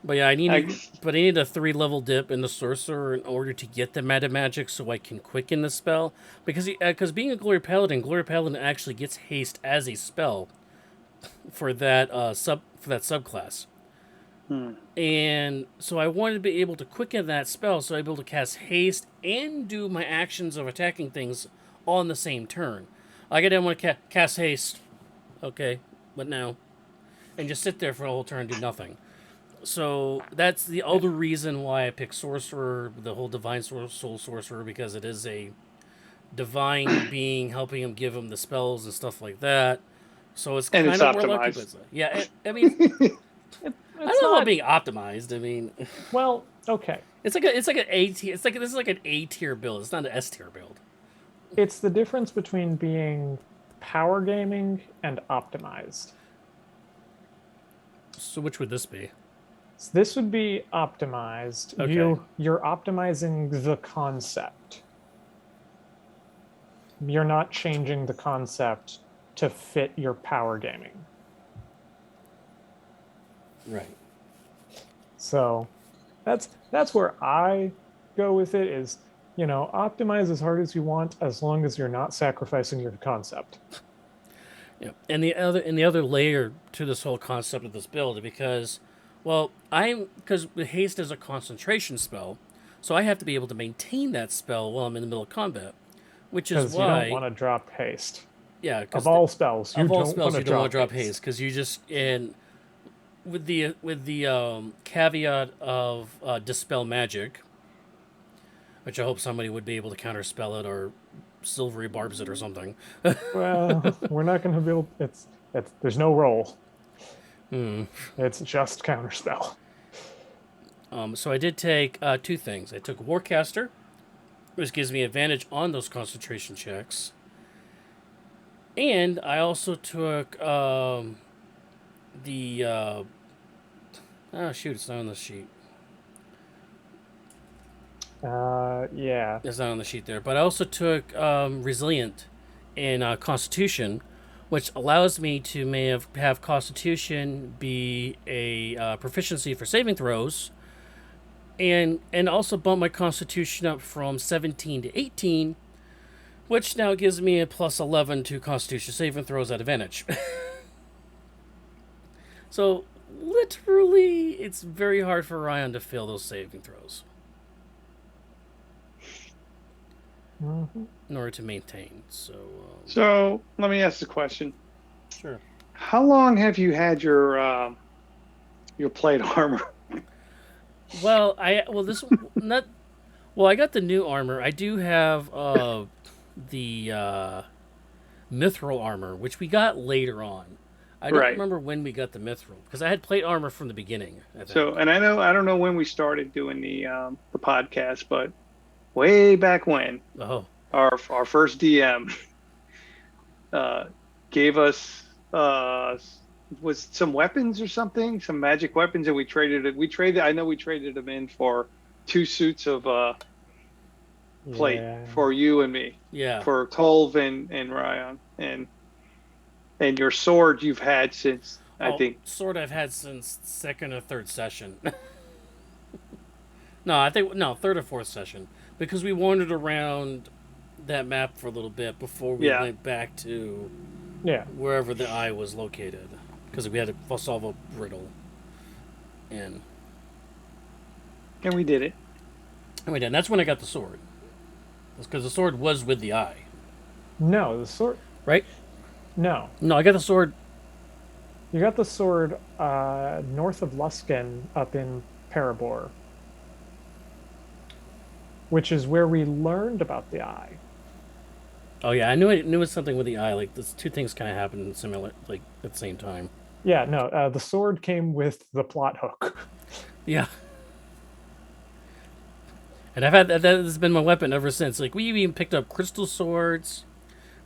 But yeah, I need a 3-level dip in the sorcerer in order to get the meta magic, so I can quicken the spell. Because being a Glory Paladin actually gets haste as a spell for that subclass. And so I wanted to be able to quicken that spell, so I'd be able to cast haste and do my actions of attacking things on the same turn. Like I didn't want to cast haste, okay, but now, and just sit there for a whole turn and do nothing. So that's the other reason why I picked Sorcerer, the whole Divine Soul Sorcerer, because it is a divine being helping him give him the spells and stuff like that. So it's kind of more lucky. But yeah, I mean, I don't know about being optimized. I mean, well, okay. It's like an A tier. This is like an A tier build. It's not an S tier build. It's the difference between being power gaming and optimized. So which would this be? So this would be optimized. Okay. You're optimizing the concept. You're not changing the concept to fit your power gaming. Right. So that's where I go with it is, optimize as hard as you want as long as you're not sacrificing your concept. Yeah. And the other layer to this whole concept of this build, because haste is a concentration spell, so I have to be able to maintain that spell while I'm in the middle of combat, which is why you don't want to drop haste. Yeah, of all spells, you don't want to drop haste because you just with the caveat of dispel magic, which I hope somebody would be able to counterspell it or silvery barbs it or something. Well, we're not going to be able. There's no roll. It's just counterspell. So I did take 2 things. I took Warcaster, which gives me advantage on those concentration checks, and I also took the it's not on the sheet. Yeah. It's not on the sheet there. But I also took Resilient in Constitution, which allows me to have Constitution be a proficiency for saving throws, and also bump my Constitution up from 17 to 18, which now gives me a plus 11 to Constitution saving throws at advantage. So literally, it's very hard for Ryan to fail those saving throws. In order to maintain. So let me ask the question. Sure. How long have you had your plate armor? Well, I got the new armor. I do have the mithril armor, which we got later on. I don't remember when we got the mithril because I had plate armor from the beginning. So, and I don't know when we started doing the podcast, but way back when, our first DM gave us was some weapons or something, some magic weapons, and we traded it. I know we traded them in for 2 suits of plate for you and me. Yeah. For Tolv and Ryan, and your sword you've had since I think sword I've had since 2nd or 3rd session. No, I think no third or fourth session because we wandered around that map for a little bit before we Yeah, went back to Yeah. wherever the eye was located because we had to solve a riddle. And and we did it. we did. And that's when I got the sword. Because the sword was with the eye, No, the sword. right? No, No, I got the sword. you got the sword north of Luskan up in Parabor, which is where we learned about the eye. Oh yeah, I knew it was something with the eye. Like those two things kind of happened similar, like at the same time. Yeah, no, the sword came with the plot hook. Yeah, and I've had that. That has been my weapon ever since. Like we even picked up crystal swords.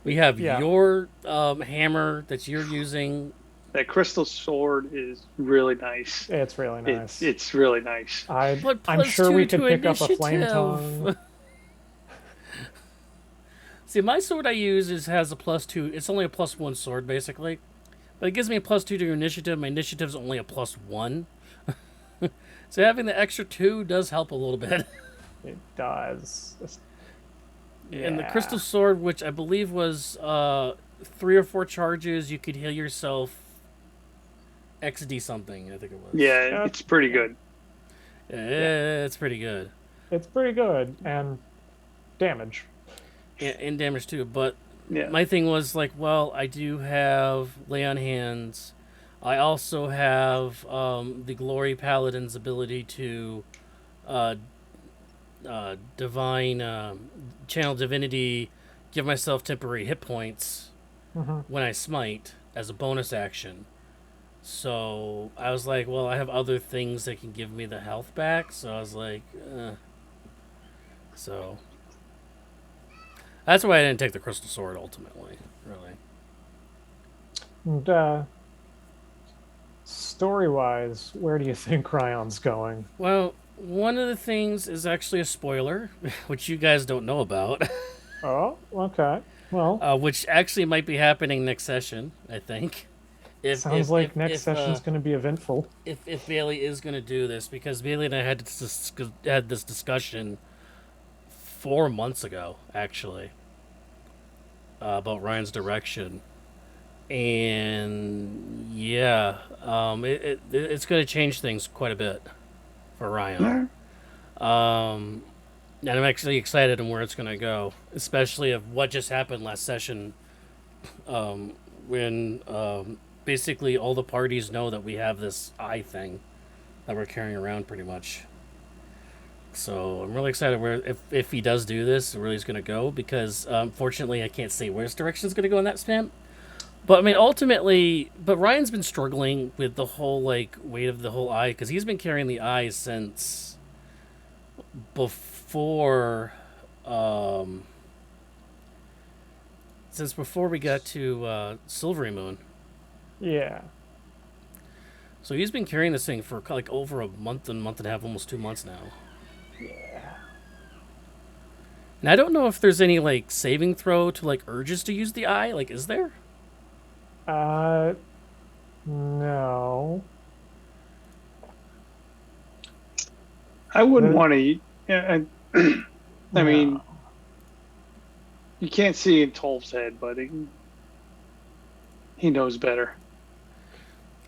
We have Yeah, your hammer that you're using. That crystal sword is really nice. it's really nice. It's really nice. But I'm plus sure two we could to pick up a flame tongue. initiative. See, my sword I use has a +2. It's only a +1 sword basically, but it gives me a +2 to initiative. My initiative's only a +1. So having the extra 2 does help a little bit. It does. And the Yeah. crystal sword, which I believe was 3 or 4 charges, you could heal yourself XD something. I think it was. Yeah, it's pretty good. Yeah, it's pretty good. It's pretty good and damage. And damage too. But Yeah. my thing was like, well, I do have lay on hands. I also have the Glory Paladin's ability to uh, divine channel divinity, give myself temporary hit points Hmm. when I smite as a bonus action. So I was like, well, I have other things that can give me the health back. So I was like, so that's why I didn't take the crystal sword ultimately. Really. And story-wise, where do you think Ryon's going? Well, one of the things is actually a spoiler, which you guys don't know about, Oh, okay. Well, which actually might be happening next session. I think. sounds like next session's going to be eventful. If Bailey is going to do this, because Bailey and I had this discussion 4 months ago, actually, about Ryan's direction, and yeah, it's going to change things quite a bit for Ryan. And I'm actually excited on where it's going to go, especially of what just happened last session, when basically all the parties know that we have this eye thing that we're carrying around pretty much. So I'm really excited where if he does do this, where he's going to go, because unfortunately I can't say where his direction is going to go in that span. But I mean, ultimately, but Ryan's been struggling with the whole like weight of the whole eye because he's been carrying the eye since before, um, before we got to Silvery Moon. Yeah. So he's been carrying this thing for like over a month and a half, almost 2 months now. Yeah. And I don't know if there's any like saving throw to like urges to use the eye. Like, is there? No. I wouldn't The- want to. Yeah, I mean, No. you can't see in Tolf's head, but he knows better.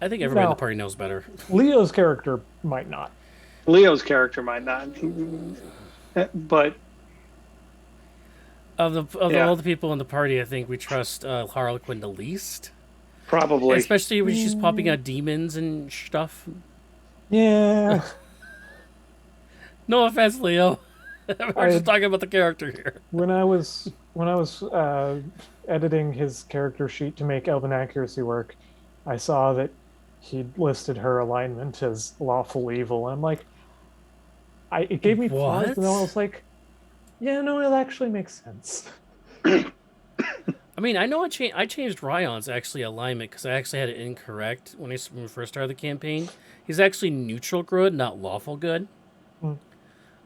I think everybody in No. the party knows better. Leo's character might not. Leo's character might not, but Yeah. All the people in the party, I think we trust Harlequin the least. probably. Especially when she's popping out demons and stuff. Yeah. No offense, Leo. We're just talking about the character here. when I was editing his character sheet to make Elven accuracy work, I saw that he'd listed her alignment as lawful evil. And I'm like, it gave me pause, What? and then I was like, yeah, no, it actually makes sense. I mean, I know I changed Ryon's actually alignment because I actually had it incorrect when we first started the campaign. He's actually neutral good, not lawful good. Hmm.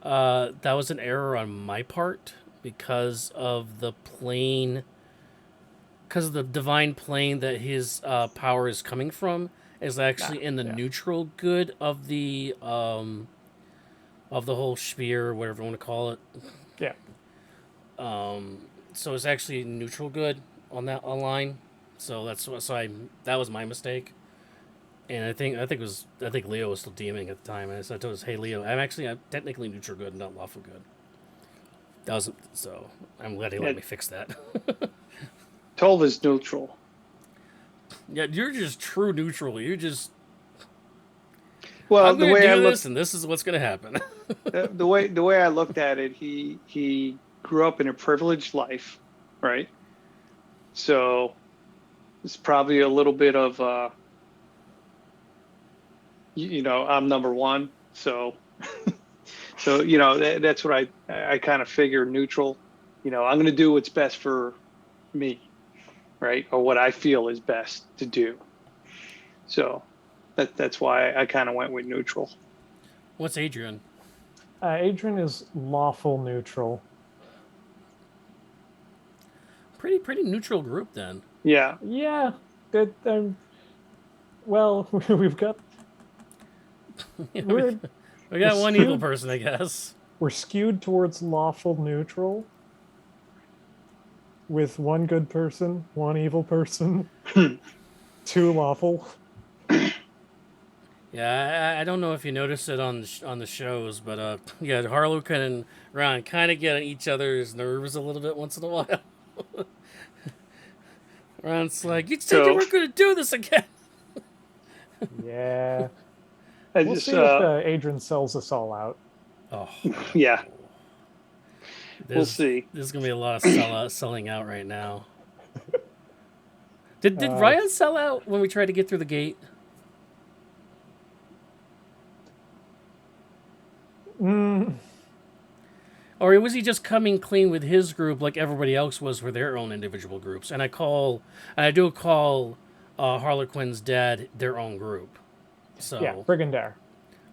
That was an error on my part because of the plane, because of the divine plane that his power is coming from is actually in the Yeah. neutral good of of the whole sphere, whatever you want to call it. Yeah. So it's actually neutral good on that online. So that was my mistake. And I think Leo was still DMing at the time. And so I told us, hey Leo, I'm technically neutral good, not lawful good. That was so. I'm glad he let me fix that. 12 is neutral. Yeah, you're just true neutral. You just Well, I'm the going to way I do look, this, and this is what's going to happen. the way I looked at it, he grew up in a privileged life, right? So it's probably a little bit of I'm number one, so that's what I kind of figure neutral. I'm going to do what's best for me, right? Or what I feel is best to do. So that's why I kind of went with neutral. What's Adrian? Adrian is lawful neutral. Pretty neutral group then. Yeah. Yeah. That. Well, we've got Yeah, we're we got we're one evil skewed, person, I guess. we're skewed towards lawful neutral with one good person, one evil person, two lawful. Yeah, I don't know if you noticed it on the shows, but yeah, Harlequin and Ron kind of get on each other's nerves a little bit once in a while. Ron's like, "You said you So weren't going to do this again." Yeah. I We'll just see if Adrian sells us all out. Oh, yeah, we'll there's see. there's gonna be a lot of selling out right now. Did Uh, Ryan sell out when we tried to get through the gate? mm, Or was he just coming clean with his group like everybody else was for their own individual groups? And I do call Harlequin's dad their own group. yeah, So Brigandere.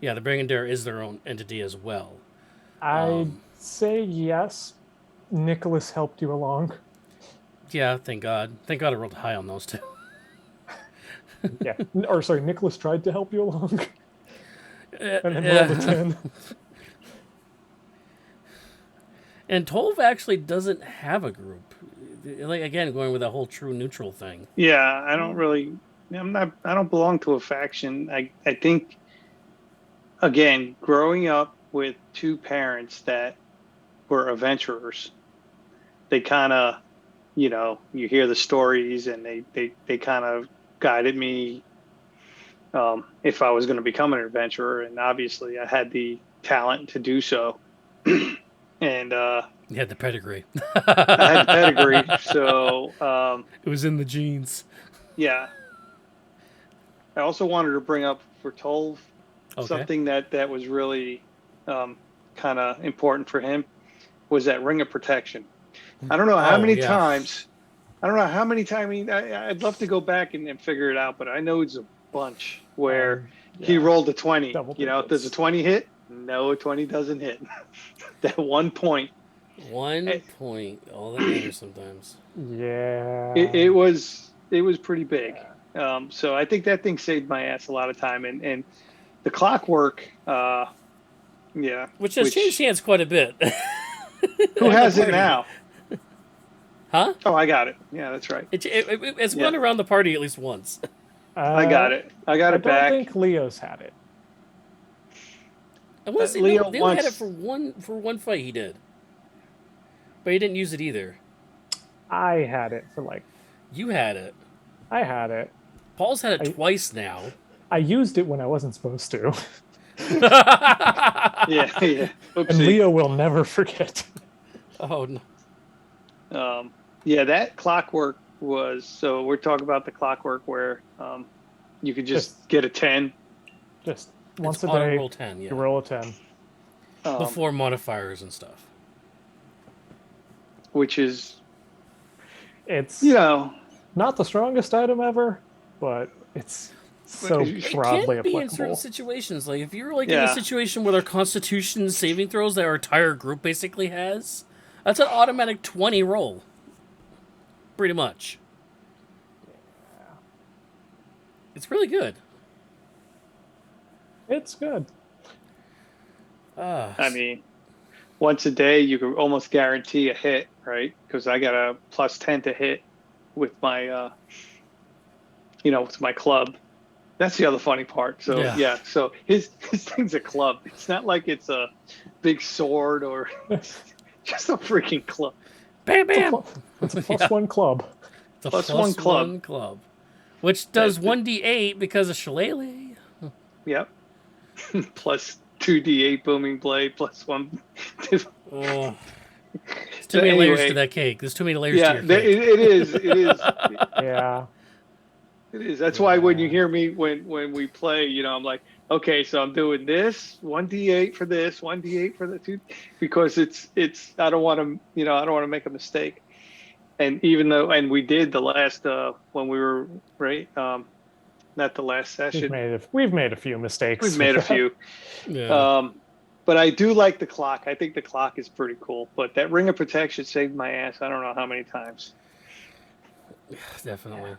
yeah, the Brigandere is their own entity as well. I'd say yes. Nicholas helped you along. Yeah, thank God. Thank God I rolled high on those two. Yeah. Or sorry, Nicholas tried to help you along and then rolled a Uh, 10. and Tolv actually doesn't have a group. Like again, going with that whole true neutral thing. Yeah, I don't really. I don't belong to a faction. I think again, growing up with two parents that were adventurers, they kind of, you hear the stories and they kind of guided me if I was going to become an adventurer. And obviously, I had the talent to do so. And You had the pedigree. I had the pedigree. So, It was in the genes. yeah. I also wanted to bring up for Tolv Okay. something that was really kind of important for him was that ring of protection. I don't know how many yeah. times. I don't know how many times. I mean, I'd love to go back and figure it out, but I know it's a bunch where he rolled a 20. Double Does a 20 hit? No, a 20 doesn't hit. That 1 point. 1 point. All that matters sometimes. Yeah. It was pretty big. So I think that thing saved my ass a lot of time, and the clockwork. Yeah. Which has changed hands quite a bit. Who has it now? Huh? Oh, I got it. Yeah, that's right. It's run around the party at least once. I got it. I got I it back. don't think Leo's had it. I want to say Leo Leo had it for one fight. He did, but he didn't use it either. I had it for like. You had it. I had it. Paul's had it twice now. I used it when I wasn't supposed to. Yeah. Oopsie. And Leo will never forget. Oh no. Yeah, that clockwork was. So we're talking about the clockwork where you could just get a 10. Just once It's a auto day. roll 10, yeah. You roll a 10. Before modifiers and stuff. Which is, It's not the strongest item ever, but it's so It broadly It can be in certain applicable. situations. Like if you're like in a situation where their Constitution saving throws that our entire group basically has, that's an automatic 20 roll. Pretty much. It's really good. It's good. I mean, once a day, you could almost guarantee a hit, right? Because I got a +10 to hit with my, with my club. That's the other funny part. So yeah. yeah, so his thing's a club. It's not like it's a big sword or just a freaking club. Bam, It's a bam. it's a plus Yeah, one club. the +1 plus club. one club, which That, does 1d8 because of Shillelagh. yep. +2d8 booming blade +1. Oh, it's too So many layers to anyway, that cake. There's too many layers to yeah, your cake. it is. It is. Yeah. It is. That's why when you Yeah. hear me when we play, I'm like, okay, so I'm doing this 1d8 for this, 1d8 for the two, because it's I don't want to I don't want to make a mistake. And even though we did the last when we were right, not the last session, We've made a few we've mistakes with made a that. few. Yeah, Um, but I do like the clock. I think the clock is pretty cool. But that ring of protection saved my ass. I don't know how many times. definitely.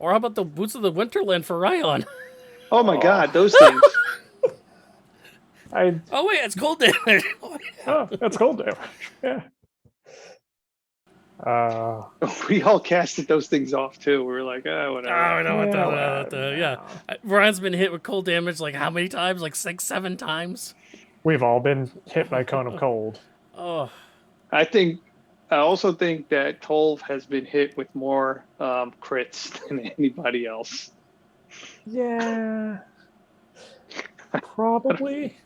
Or how about the boots of the Winterland for Ryan? Oh my God, Oh, those things. I Oh wait, it's cold damage. Oh, yeah. oh, that's cold damage. Yeah. We all casted those things off too. We were like, oh, whatever. Oh, no, Yeah, yeah. well, Ryan's been hit with cold damage like how many times? Like 6, 7 times. we've all been hit by cone of cold. Oh, I think. I also think that Tolv has been hit with more crits than anybody else. Yeah, probably.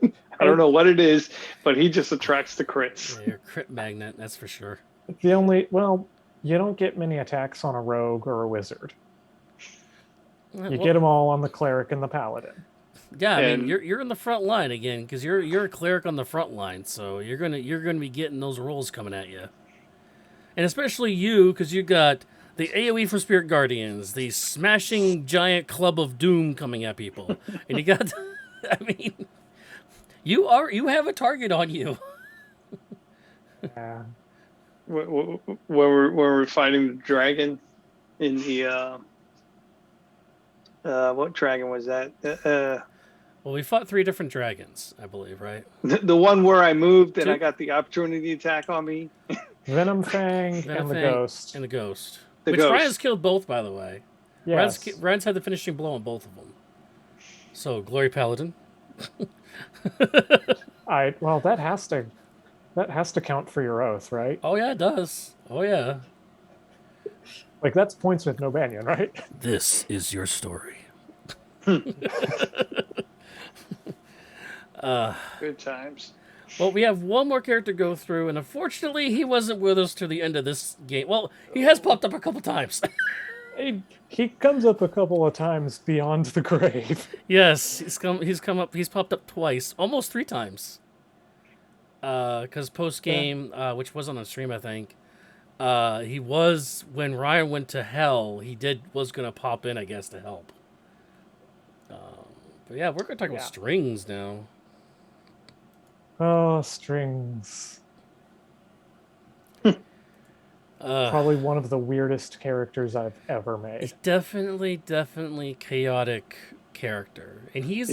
I don't know what it is, but he just attracts the crits. yeah, you're a crit magnet, that's for sure. Well, you don't get many attacks on a rogue or a wizard. You get them all on the cleric and the paladin. Yeah, I mean And you're in the front line again because you're a cleric on the front line, so you're gonna be getting those rolls coming at you, and especially you because you got the AOE from Spirit Guardians, the smashing giant club of doom coming at people, and you got, I mean, you have a target on you. Yeah. when we're fighting the dragon in the what dragon was that? Well, we fought 3 different dragons, I believe, right? The one where I moved and I Two. got the opportunity attack on me. Venom Fang Venom and the Fang Ghost. and the Ghost, The which Ryan's ghost. killed both, by the way. Yes. Ryan's had the finishing blow on both of them. So Glory Paladin. Well, that has to count for your oath, right? Oh yeah, it does. Oh yeah. Like that's points with no banyan, right? This is your story. Good times. Well, we have one more character to go through, and unfortunately, he wasn't with us to the end of this game. Well, he has popped up a couple times. He comes up a couple of times beyond the grave. Yes, he's popped up twice, almost 3 times. Because post game, which was on the stream, I think, he was when Ryan went to hell. Was gonna pop in, I guess, to help. But yeah, we're gonna talk about strings now. Oh, strings. Probably one of the weirdest characters I've ever made. Definitely chaotic character, and he's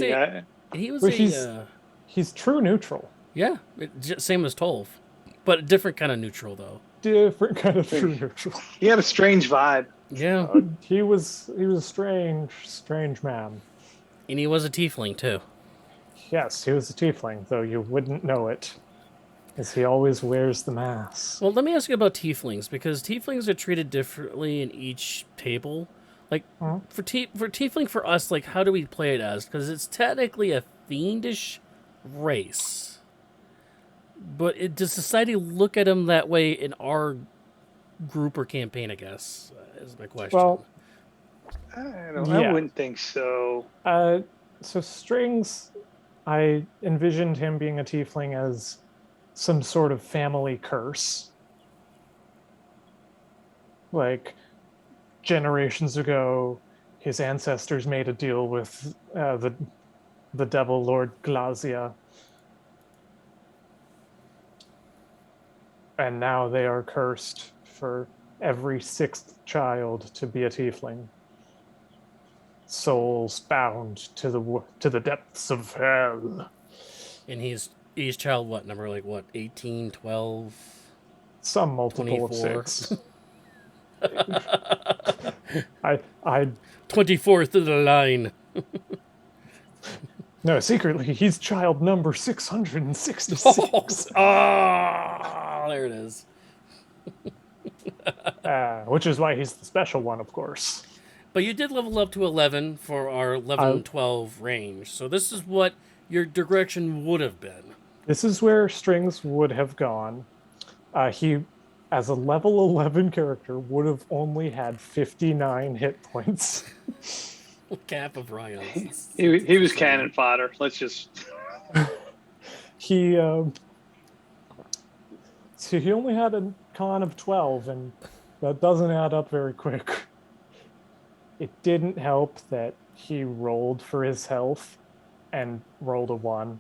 he's true neutral. Yeah, same as Tolv, but a different kind of neutral though. Different kind of true neutral. He had a strange vibe. Yeah, he was a strange man. And he was a tiefling too. Yes, he was a tiefling, though you wouldn't know it, as he always wears the mask. Well, let me ask you about tieflings, because tieflings are treated differently in each table. Like, for tiefling, for us, like, how do we play it as? Because it's technically a fiendish race. But does society look at them that way in our group or campaign, I guess, is my question. Well, I wouldn't think so. So Strings, I envisioned him being a tiefling as some sort of family curse. Like, generations ago, his ancestors made a deal with the devil Lord Glazia. And now they are cursed for every 6th child to be a tiefling. Souls bound to the depths of hell. And he's child what number, like what, 18, 12, Some multiple of 24? 6. I 24th of the line. no, secretly he's child number 666. Oh, there it is. Which is why he's the special one, of course. But you did level up to 11 for our 11 Uh, 12 range. So this is what your direction would have been. this is where Strings would have gone. He, as a level 11 character, would have only had 59 hit points. Cap of Ryan. He was cannon fodder. Let's just. He so he only had a con of 12, and that doesn't add up very quick. It didn't help that he rolled for his health and rolled a 1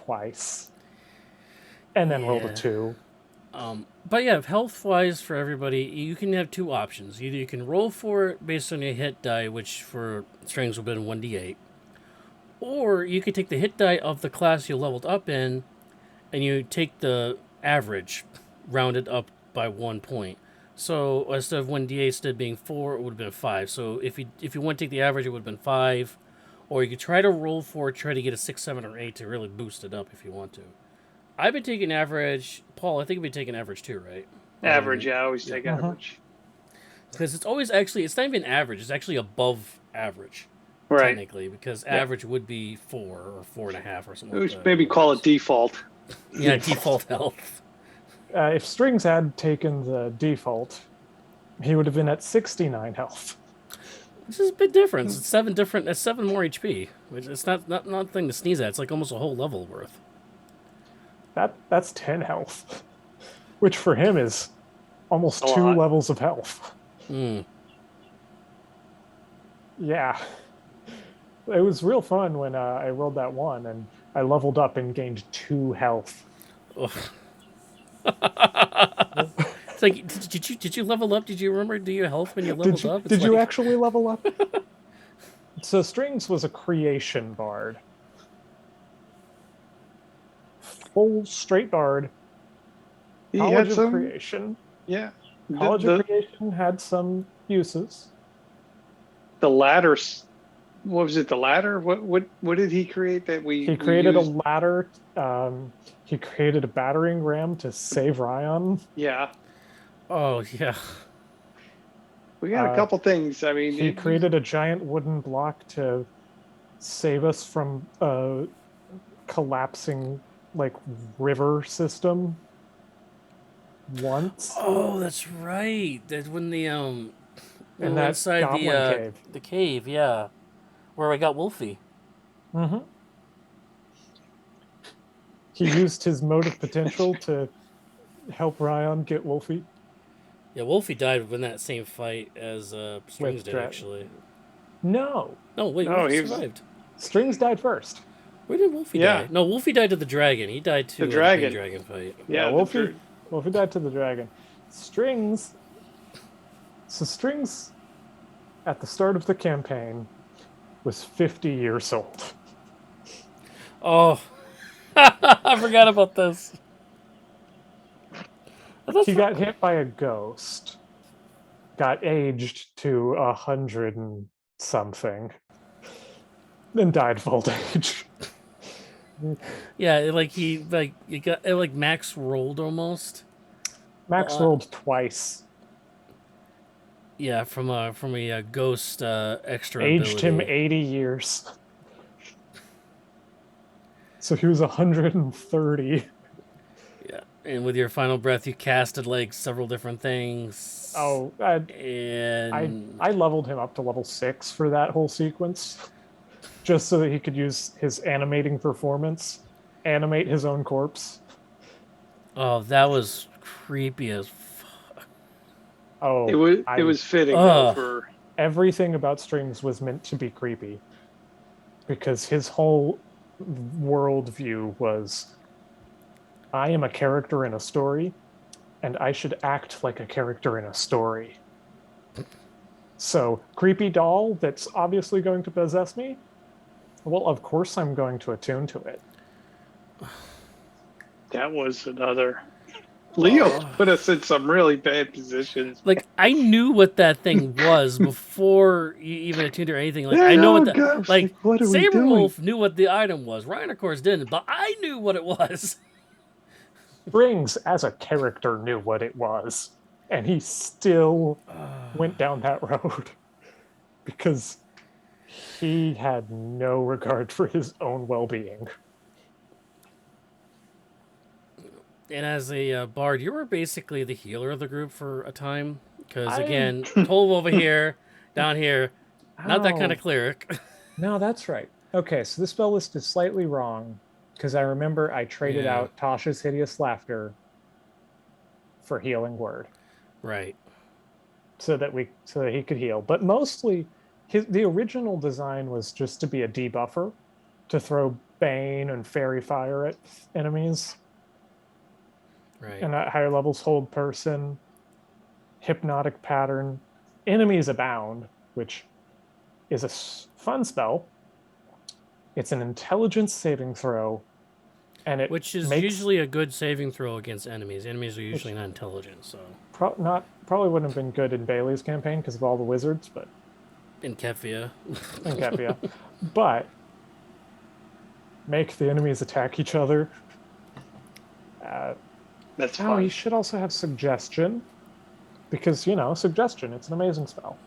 twice, and then rolled a 2. But yeah, health wise for everybody, you can have two options. Either you can roll for it based on your hit die, which for Strings would have been 1d8, or you can take the hit die of the class you leveled up in, and you take the average, rounded up by 1 point. So instead of 1d8 instead of being 4, it would have been 5. So if you want to take the average, it would have been 5. Or you could try to roll for it, try to get a 6, 7, or 8 to really boost it up if you want to. I've been taking average. Paul, I think you've been taking average too, right? Average, I always take average. Because it's always actually, it's not even average, it's actually above average. Right. Technically, because average would be 4 or 4.5 or something like that. Maybe call it default. Yeah, default health. If Strings had taken the default, he would have been at 69 health. This is a big difference. It's 7 more HP. Which it's not a thing to sneeze at. It's like almost a whole level worth. That's 10 health, which for him is almost 2 levels of health. Yeah. It was real fun when I rolled that 1 and I leveled up and gained 2 health. It's like, did you level up? Did you remember do your health when you leveled up? Did you actually level up? So Strings was a creation bard. Full straight bard. College of Creation. Yeah. College of Creation had some uses. The ladder. What was it? The ladder? What did he create that we? He created a ladder. He created a battering ram to save Ryan. Yeah. Oh yeah. We got a couple things. I mean, he created a giant wooden block to save us from a collapsing like river system. Once. Oh, that's right. That's when the in that inside cave. The cave, yeah, where I got Wolfie. Mm-hmm. He used his motive potential to help Ryan get Wolfie. Yeah, Wolfie died in that same fight as Strings did, actually. No. No, wait, he survived. Strings died first. Where did Wolfie die? No, Wolfie died to the dragon. He died to the dragon. The dragon fight. Yeah, Wolfie died to the dragon. Strings. So Strings, at the start of the campaign, was 50 years old. Oh, I forgot about this. He got hit by a ghost, got aged to 100 and something, then died of old age. Yeah, you got Max rolled almost. Max rolled twice. Yeah, from a ghost extra aged ability. Him 80 years. So he was 130. Yeah, and with your final breath, you casted like several different things. Oh, I leveled him up to level 6 for that whole sequence, just so that he could use his animating performance, animate his own corpse. Oh, that was creepy as fuck. Oh, it was fitting though, for everything about Strings was meant to be creepy, because his whole worldview was, I am a character in a story, and I should act like a character in a story. So, creepy doll that's obviously going to possess me? Well, of course I'm going to attune to it. That was another. Leo Oh. put us in some really bad positions. Like, I knew what that thing was before you even attuned or anything. Like, Yeah, I know what no, the gosh, like. like, what are we Sabre doing? Wolf knew what the item was. Ryan, of course, didn't, but I knew what it was. Springs, as a character, knew what it was, and he still went down that road because he had no regard for his own well-being. And as a bard, you were basically the healer of the group for a time. Because I again, Toll over here, down here, not that kind oh of cleric. no, that's right. Okay, so this spell list is slightly wrong because I remember I traded Yeah, out Tasha's hideous laughter for healing word right. so that he could heal. But mostly, the original design was just to be a debuffer to throw Bane and Fairy Fire at enemies, Right. and at higher levels hold person, hypnotic pattern, enemies abound, which is a fun spell. It's an intelligence saving throw, and it Which is makes usually a good saving throw against enemies. Enemies are which usually not intelligent, so. not probably wouldn't have been good in Bailey's campaign because of all the wizards, but In Kefia. in Kefia, but make the enemies attack each other. Uh, That's oh, he fun. should also have suggestion because suggestion. It's an amazing spell.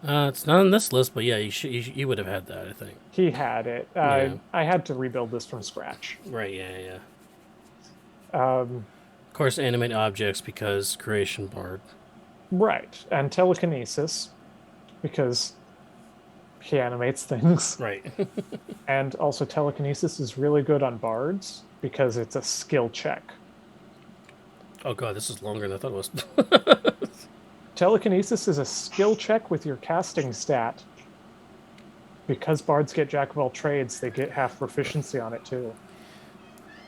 It's not on this list, but yeah, you would have had that, I think. He had it. Yeah. I had to rebuild this from scratch. Right, yeah, yeah. Um, Of course, animate objects because creation bard. right, and telekinesis because he animates things, Right. and also telekinesis is really good on bards because it's a skill check. Oh god, this is longer than I thought it was. Telekinesis is a skill check with your casting stat. Because bards get jack of all trades, they get half proficiency on it too.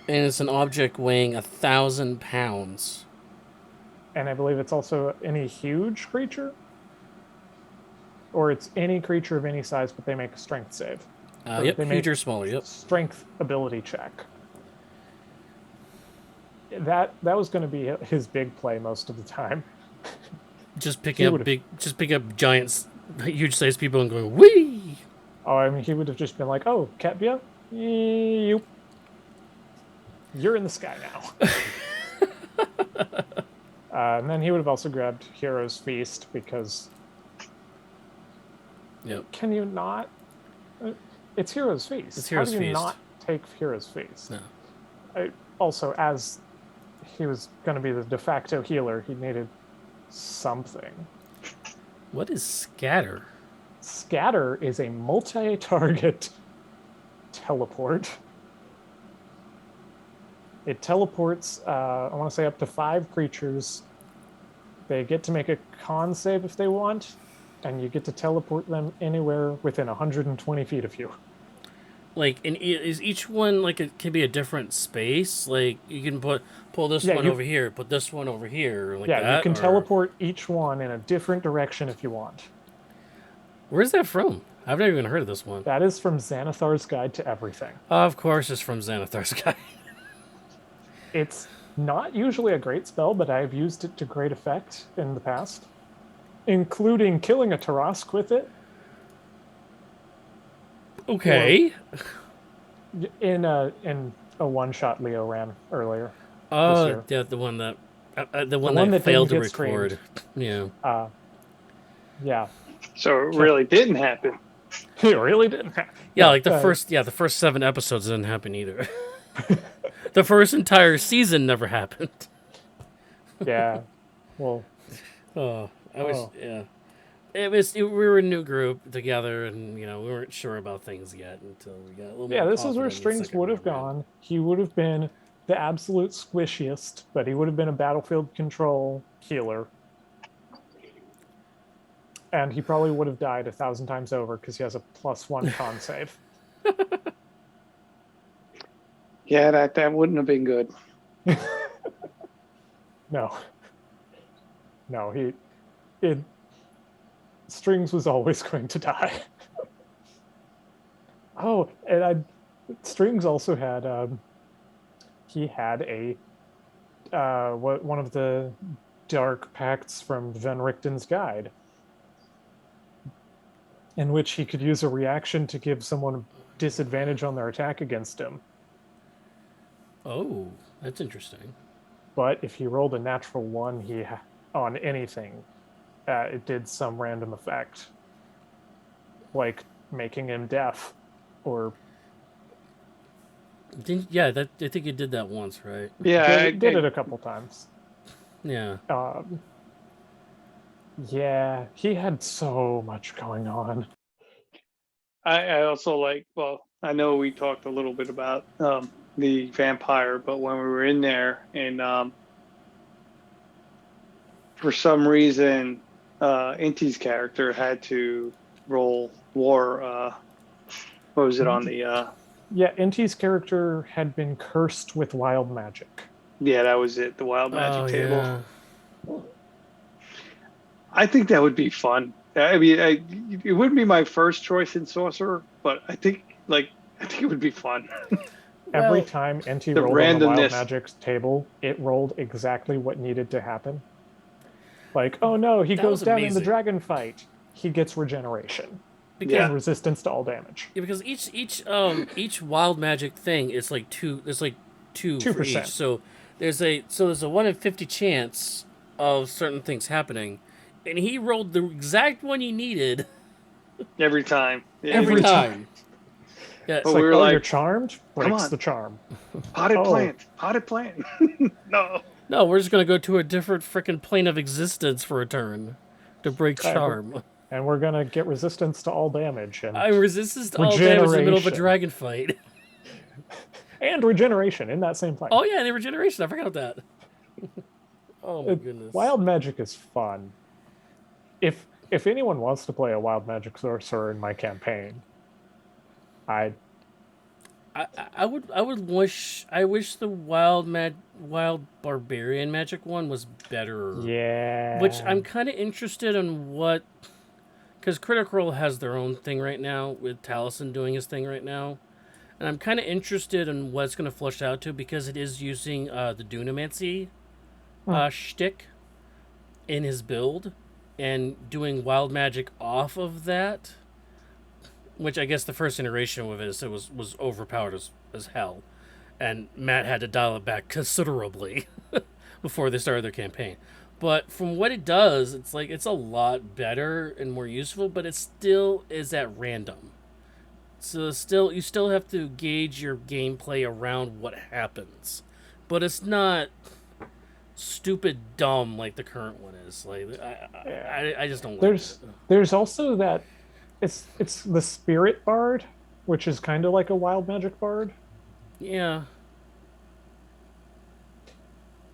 And it's an object weighing 1,000 pounds. And I believe it's also any huge creature, or it's any creature of any size, but they make a strength save. Or Yep, they huge make or smaller. Yep. strength ability check. That was going to be his big play most of the time. Just picking He up would have. big, just picking up giants, huge sized people and going wee. Oh, I mean, he would have just been like, "Oh, Katbia, you're in the sky now." And then he would have also grabbed Hero's Feast because Yep. can you not? It's Hero's Feast. It's Hero's How do you Feast. not take Hero's Feast? No. Also, as he was going to be the de facto healer, he needed something. What is scatter? Scatter is a multi-target teleport. It teleports, I want to say, up to 5 creatures. They get to make a con save if they want, and you get to teleport them anywhere within 120 feet of you. Like, is each one like it can be a different space? Like you can pull this Yeah, one over here, put this one over here, like yeah, that. you can or... teleport each one in a different direction if you want. Where's that from? I've never even heard of this one. That is from Xanathar's Guide to Everything. Of course, it's from Xanathar's Guide. It's not usually a great spell, but I've used it to great effect in the past, including killing a Tarask with it. Okay. In a one-shot Leo ran earlier this Oh, year. yeah, the one that failed to record. Yeah. Yeah. So it really didn't happen. It really didn't happen. Yeah, like the first 7 episodes didn't happen either. The first entire season never happened. Yeah. Well. Yeah. We were a new group together, and we weren't sure about things yet until we got a little. Yeah, more this is where confident in the Strings second would have round. gone. He would have been the absolute squishiest, but he would have been a battlefield control healer. And he probably would have died 1,000 times over because he has a +1 con save. Yeah, that wouldn't have been good. No. Strings was always going to die. Oh, and Strings also had he had a one of the dark pacts from Van Richten's guide, in which he could use a reaction to give someone disadvantage on their attack against him. Oh, that's interesting. But if he rolled a natural one, on anything, it did some random effect, like making him deaf, or Yeah, I think you did that once, right? Yeah, did it a couple times. Yeah. Yeah, he had so much going on. I also like. Well, I know we talked a little bit about the vampire, but when we were in there, and for some reason, Inti's character had to roll war. What was it on the? Yeah, Inti's character had been cursed with wild magic. Yeah, that was it. The wild magic Oh table. yeah. I think that would be fun. I mean, it wouldn't be my first choice in sorcerer, but I think it would be fun. Every Well, time Inti the rolled on the wild randomness. magic table, it rolled exactly what needed to happen. Like, oh no, he That goes was down in the amazing. dragon fight. He gets regeneration Because and Yeah. resistance to all damage. yeah, because each wild magic thing is like two. There's like two for 2%. each. So there's a 1 in 50 chance of certain things happening, and he rolled the exact one he needed Every time. Yeah. every time. Yeah. It's But like, we were oh, like, you're charmed? Breaks on. the charm. potted Oh. plant. Potted plant. No. No, we're just gonna go to a different freaking plane of existence for a turn to break charm. And we're gonna get resistance to all damage and I'm resistance to all damage in the middle of a Regeneration. dragon fight. and regeneration in that same fight. Oh yeah, and the regeneration. I forgot that. Oh my goodness. Wild magic is fun. If anyone wants to play a wild magic sorcerer in my campaign, I wish the wild barbarian magic one was better. yeah. Which I'm kind of interested in what, because Critical Role has their own thing right now with Taliesin doing his thing right now, and I'm kind of interested in what it's going to flush out to because it is using the Dunamancy shtick in his build and doing wild magic off of that. Which I guess the first iteration with it was overpowered as hell, and Matt had to dial it back considerably before they started their campaign. But from what it does, it's like it's a lot better and more useful, but it still is at random. So you still have to gauge your gameplay around what happens, but it's not stupid dumb like the current one is. Like I just don't like it. There's also that it's the spirit bard, which is kind of like a wild magic bard, Yeah.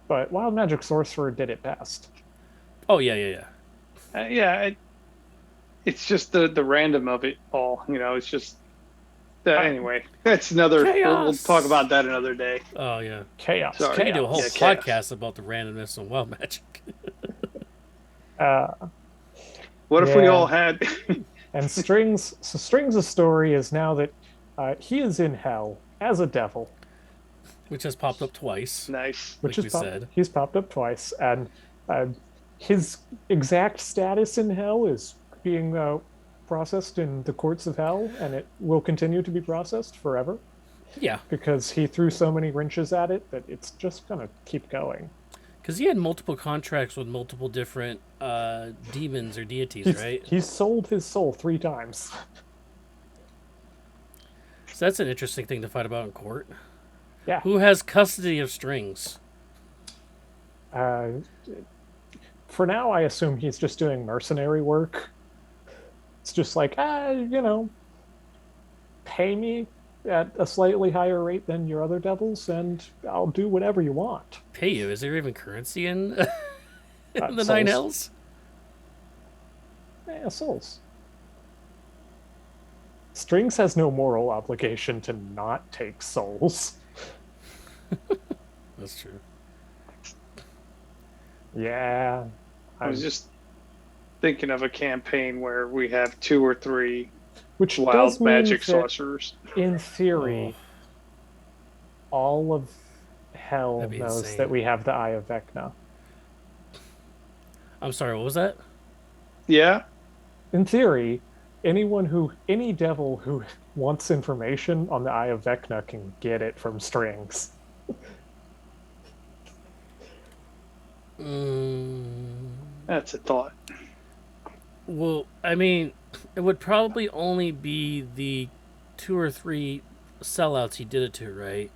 but wild magic sorcerer did it best. Oh yeah. Yeah. It's just the random of it all. It's just. Anyway, that's another. We'll talk about that another day. Oh yeah. Chaos. Sorry. We could do a whole Yeah, podcast chaos. about the randomness of wild magic. What if we Yeah. all had? And Strings' story is now that he is in hell as a devil, Which has popped up twice. Nice. which Like is we said. he's popped up twice, and his exact status in hell is being processed in the courts of hell, and it will continue to be processed forever Yeah. because he threw so many wrenches at it that it's just gonna keep going. Because he had multiple contracts with multiple different demons or deities, right? He's sold his soul 3 times. So that's an interesting thing to fight about in court. Yeah. Who has custody of Strings? For now, I assume he's just doing mercenary work. It's just like, pay me at a slightly higher rate than your other devils, and I'll do whatever you want. Pay you? Is there even currency in, in the Souls. Nine Hells? Yeah, souls. Strings has no moral obligation to not take souls. That's true. Yeah. I was just thinking of a campaign where we have 2 or 3 Which wild does mean magic that, sorcerers. in theory, all of hell That'd be knows insane. that we have the Eye of Vecna. I'm sorry, what was that? Yeah. In theory, any devil who wants information on the Eye of Vecna can get it from strings. Mm, That's a thought. well, I mean, it would probably only be the 2 or 3 sellouts he did it to, right?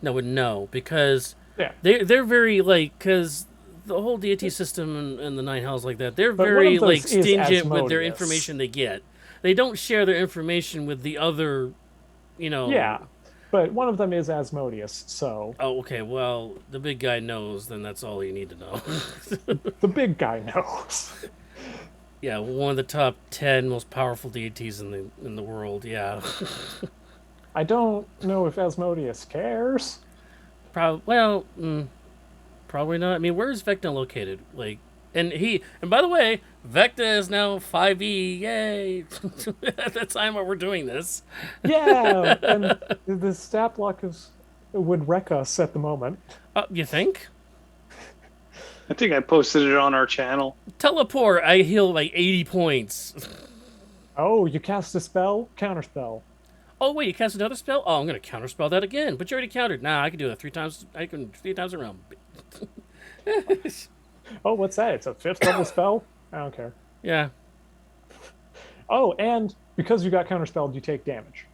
That would know because Yeah. they're very like because the whole deity system and the nine hells like that, they're But one very of those like is stingent with their Asmodeus. information they get. They don't share their information with the other, you know. Yeah. But one of them is Asmodeus, so Oh, okay. Well, the big guy knows. Then that's all you need to know. the big guy knows. Yeah, one of the top 10 most powerful deities in the world. Yeah, I don't know if Asmodeus cares. probably. Well, probably not. I mean, where is Vecna located? Like, and by the way, Vecna is now 5e. Yay! At the time when we're doing this. Yeah, and the stat block would wreck us at the moment. You think? I think I posted it on our channel. Teleport. I heal like 80 points. Oh, you cast a spell? Counterspell. Oh wait, you cast another spell? Oh, I'm gonna counterspell that again. But you already countered. Nah, I can do it 3 times. I can 3 times around. Oh, what's that? It's a 5th level spell? I don't care. Yeah. Oh, and because you got counterspelled, you take damage.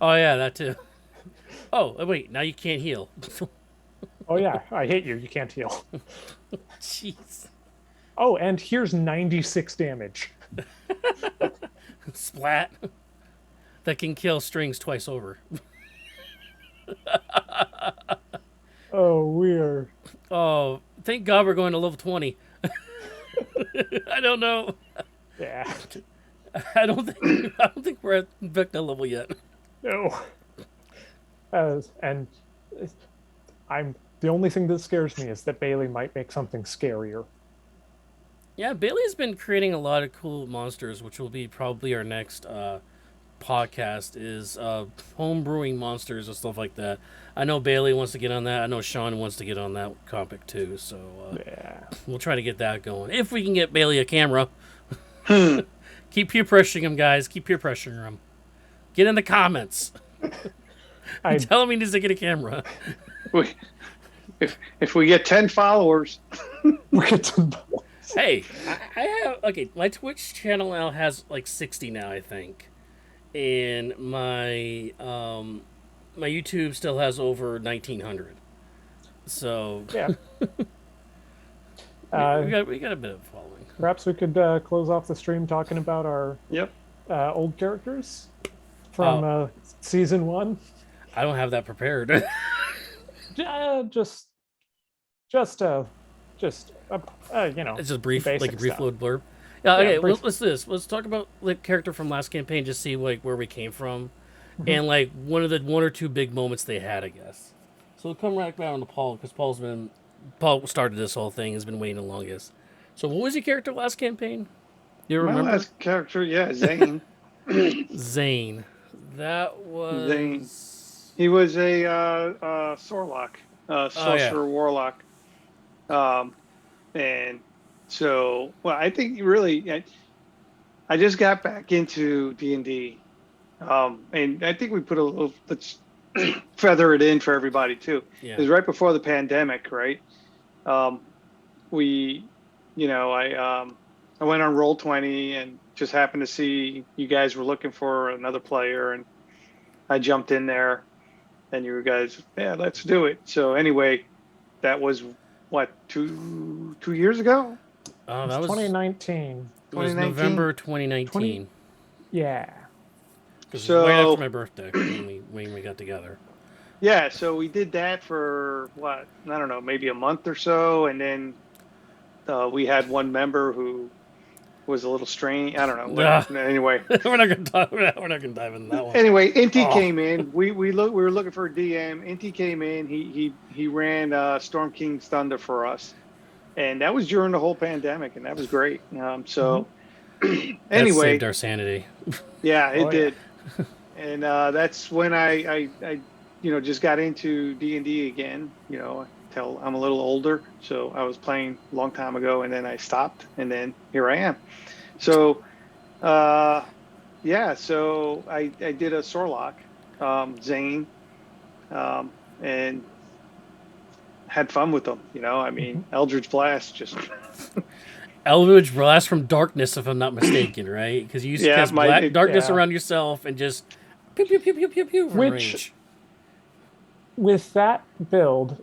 Oh yeah, that too. Oh wait, now you can't heal. Oh yeah, I hate you. You can't heal. Jeez. Oh, and here's 96 damage. Splat. That can kill strings twice over. Oh, weird. Oh, thank God we're going to level 20. I don't know. Yeah. I don't think we're at Vecna level yet. No. And I'm the only thing that scares me is that Bailey might make something scarier. Yeah, Bailey's been creating a lot of cool monsters, which will be probably our next podcast is home brewing monsters and stuff like that. I know Bailey wants to get on that. I know Sean wants to get on that topic too. So Yeah. we'll try to get that going if we can get Bailey a camera. Hmm. Keep peer pressuring him, guys. Keep peer pressuring him. Get in the comments. I Tell him he needs to get a camera. We, if we get 10 followers, get to Hey, I have okay. My Twitch channel now has like 60 now, I think, and my my YouTube still has over 1900. So yeah. we got a bit of following. Perhaps we could close off the stream talking about our yep. old characters from season 1. I don't have that prepared. Just you know, It's just brief, like a brief stuff. load blurb. Yeah, Yeah, okay. brief. Let's do this. Let's talk about the character from last campaign. Just see like where we came from, Mm-hmm. and like one or two big moments they had, I guess. So we'll come right down to Paul because Paul started this whole thing. Has been waiting the longest. So what was your character last campaign? You My remember? last character, yeah, Zane. Zane. That was Zane. He was a Sorlock, sorcerer warlock. And so, well, I think really, I just got back into D&D. And I think we put a little, let's feather it in for everybody too. Yeah. It was right before the pandemic, right? We, you know, I went on Roll20 and just happened to see you guys were looking for another player, and I jumped in there, and you guys, yeah, let's do it. So anyway, that was what, two years ago? Oh, that was 2019. It was 2019? November 2019. Yeah. So right after my birthday when we got together. Yeah, so we did that for what, I don't know, maybe a month or so, and then we had one member who was a little strange. I don't know. Anyway, we're not gonna dive into that one. Anyway, Inti came in. We were looking for a DM. Inti came in. He ran Storm King's Thunder for us, and that was during the whole pandemic, and that was great. So That anyway, saved our sanity. yeah, it Oh, did. And that's when I just got into D&D again, till I'm a little older. So I was playing a long time ago, and then I stopped, and then here I am. So, yeah, so I did a Sorlock, Zane, and had fun with them. I mean, Eldritch Blast just Eldritch Blast from Darkness, if I'm not mistaken, right? Because you used to yeah, cast darkness around yourself and just pew pew pew pew pew pew from range. With that build,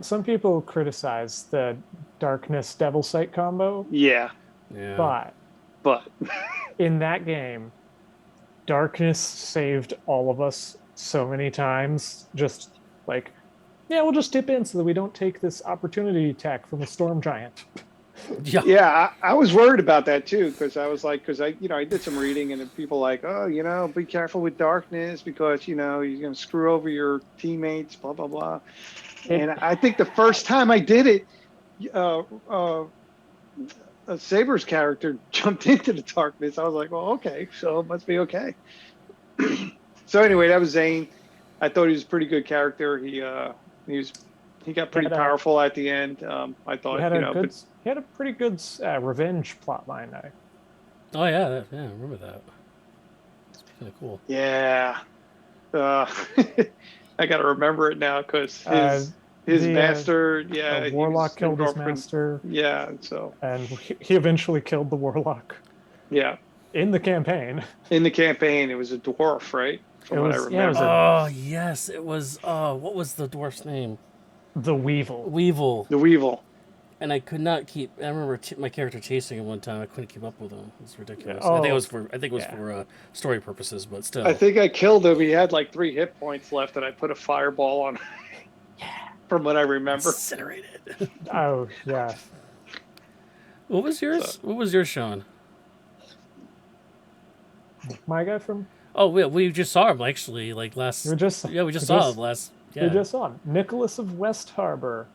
some people criticize the Darkness Devil Sight combo. Yeah. But in that game, Darkness saved all of us so many times. Just like, yeah, we'll just dip in so that we don't take this opportunity attack from a storm giant. Yeah, I was worried about that too, because I was like, I did some reading, and people like, oh, be careful with Darkness because you're gonna screw over your teammates, blah blah blah. And I think the first time I did it, Sabre's character jumped into the Darkness. I was like, well, okay, so it must be okay. So anyway, that was Zane. I thought he was a pretty good character. He got pretty powerful at the end. I thought, he had a pretty good revenge plotline. Oh yeah, I remember that. It's kind of cool. Yeah, I got to remember it now because his master, the warlock killed his master. Yeah, and he eventually killed the warlock. Yeah, in the campaign. In the campaign, it was a dwarf, right? From what I remember. Oh yes, it was. What was the dwarf's name? The Weevil. The Weevil. And I could not keep. I remember my character chasing him one time. I couldn't keep up with him. It's ridiculous. I think it was for story purposes, but still. I think I killed him. He had like 3 hit points left, and I put a fireball on him. From what I remember. Incinerated. Oh yeah. What was yours? What was yours, Sean? My guy from. Oh, we just saw him actually, like last. We just saw him last. Yeah. We just saw him. Nicholas of West Harbor,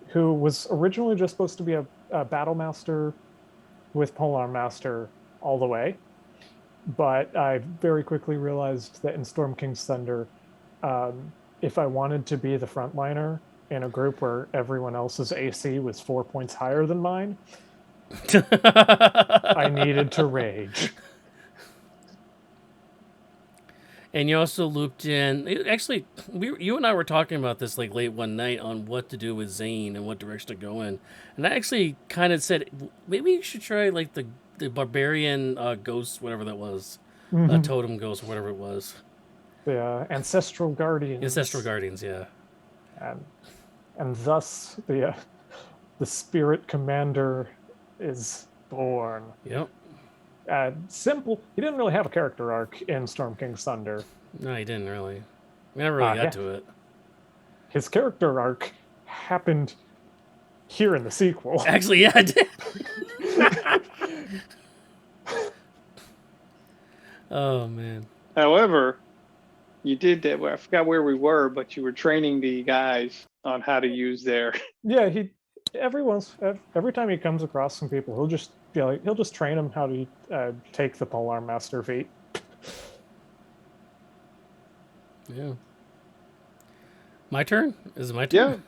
who was originally just supposed to be a battle master with Polearm Master all the way. But I very quickly realized that in Storm King's Thunder, if I wanted to be the frontliner in a group where everyone else's AC was 4 points higher than mine, I needed to rage. And you also looped in. Actually, you and I were talking about this like late one night on what to do with Zane and what direction to go in. And I actually kind of said maybe you should try like the barbarian ghost, whatever that was, totem ghost, whatever it was. The ancestral guardians. Ancestral guardians, yeah. And thus the spirit commander is born. Yep. Simple. He didn't really have a character arc in Storm King's Thunder. No, he didn't really. We never really got to it. His character arc happened here in the sequel. Actually, yeah, it did. Oh, man. However, you did that. I forgot where we were, but you were training the guys on how to use their. Yeah, every time he comes across some people, he'll just train them how to take the Polearm Master feat. Yeah. My turn? Is it my turn? Yeah.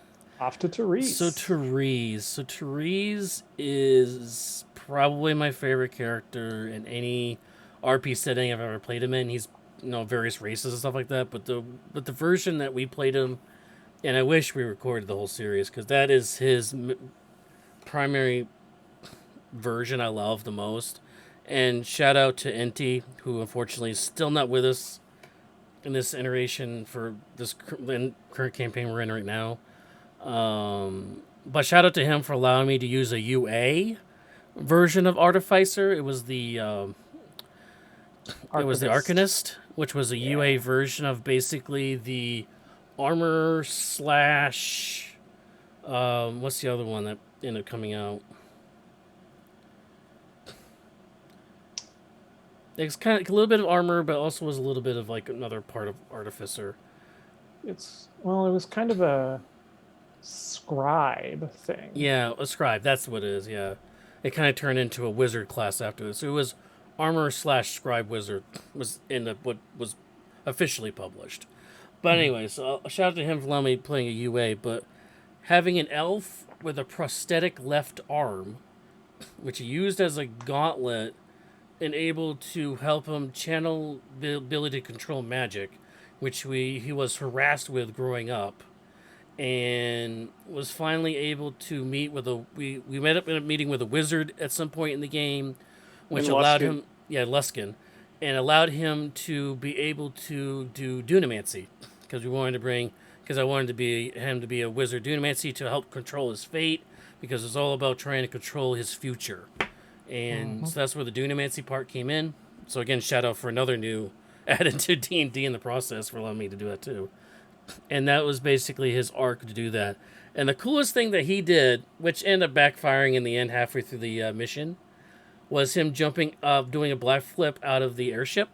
Off to Therese. So Therese is probably my favorite character in any RP setting I've ever played him in. He's various races and stuff like that, but the version that we played him, and I wish we recorded the whole series because that is his primary version I love the most. And shout out to Inti, who unfortunately is still not with us in this iteration for this current campaign we're in right now. But shout out to him for allowing me to use a UA version of Artificer. It was the Arcanist, which was a UA version of basically the armor / what's the other one that ended up coming out? It's kind of a little bit of armor, but also was a little bit of like another part of Artificer. It was kind of a scribe thing. Yeah, a scribe. That's what it is. Yeah, it kind of turned into a wizard class after this. So it was armor / scribe wizard was in what was officially published. But anyway, so shout out to him for letting me playing a UA. But having an elf with a prosthetic left arm, which he used as a gauntlet, and able to help him channel the ability to control magic, which he was harassed with growing up, and was finally able to meet with a we met up in a meeting with a wizard at some point in the game, which And allowed Luskin. him Luskin, and allowed him to be able to do dunamancy because I wanted to be him to be a wizard dunamancy to help control his fate because it's all about trying to control his future. And so that's where the dunamancy part came in. So again, shout out for another new added to D&D in the process for allowing me to do that too. And that was basically his arc to do that. And the coolest thing that he did, which ended up backfiring in the end halfway through the mission, was him jumping up, doing a black flip out of the airship,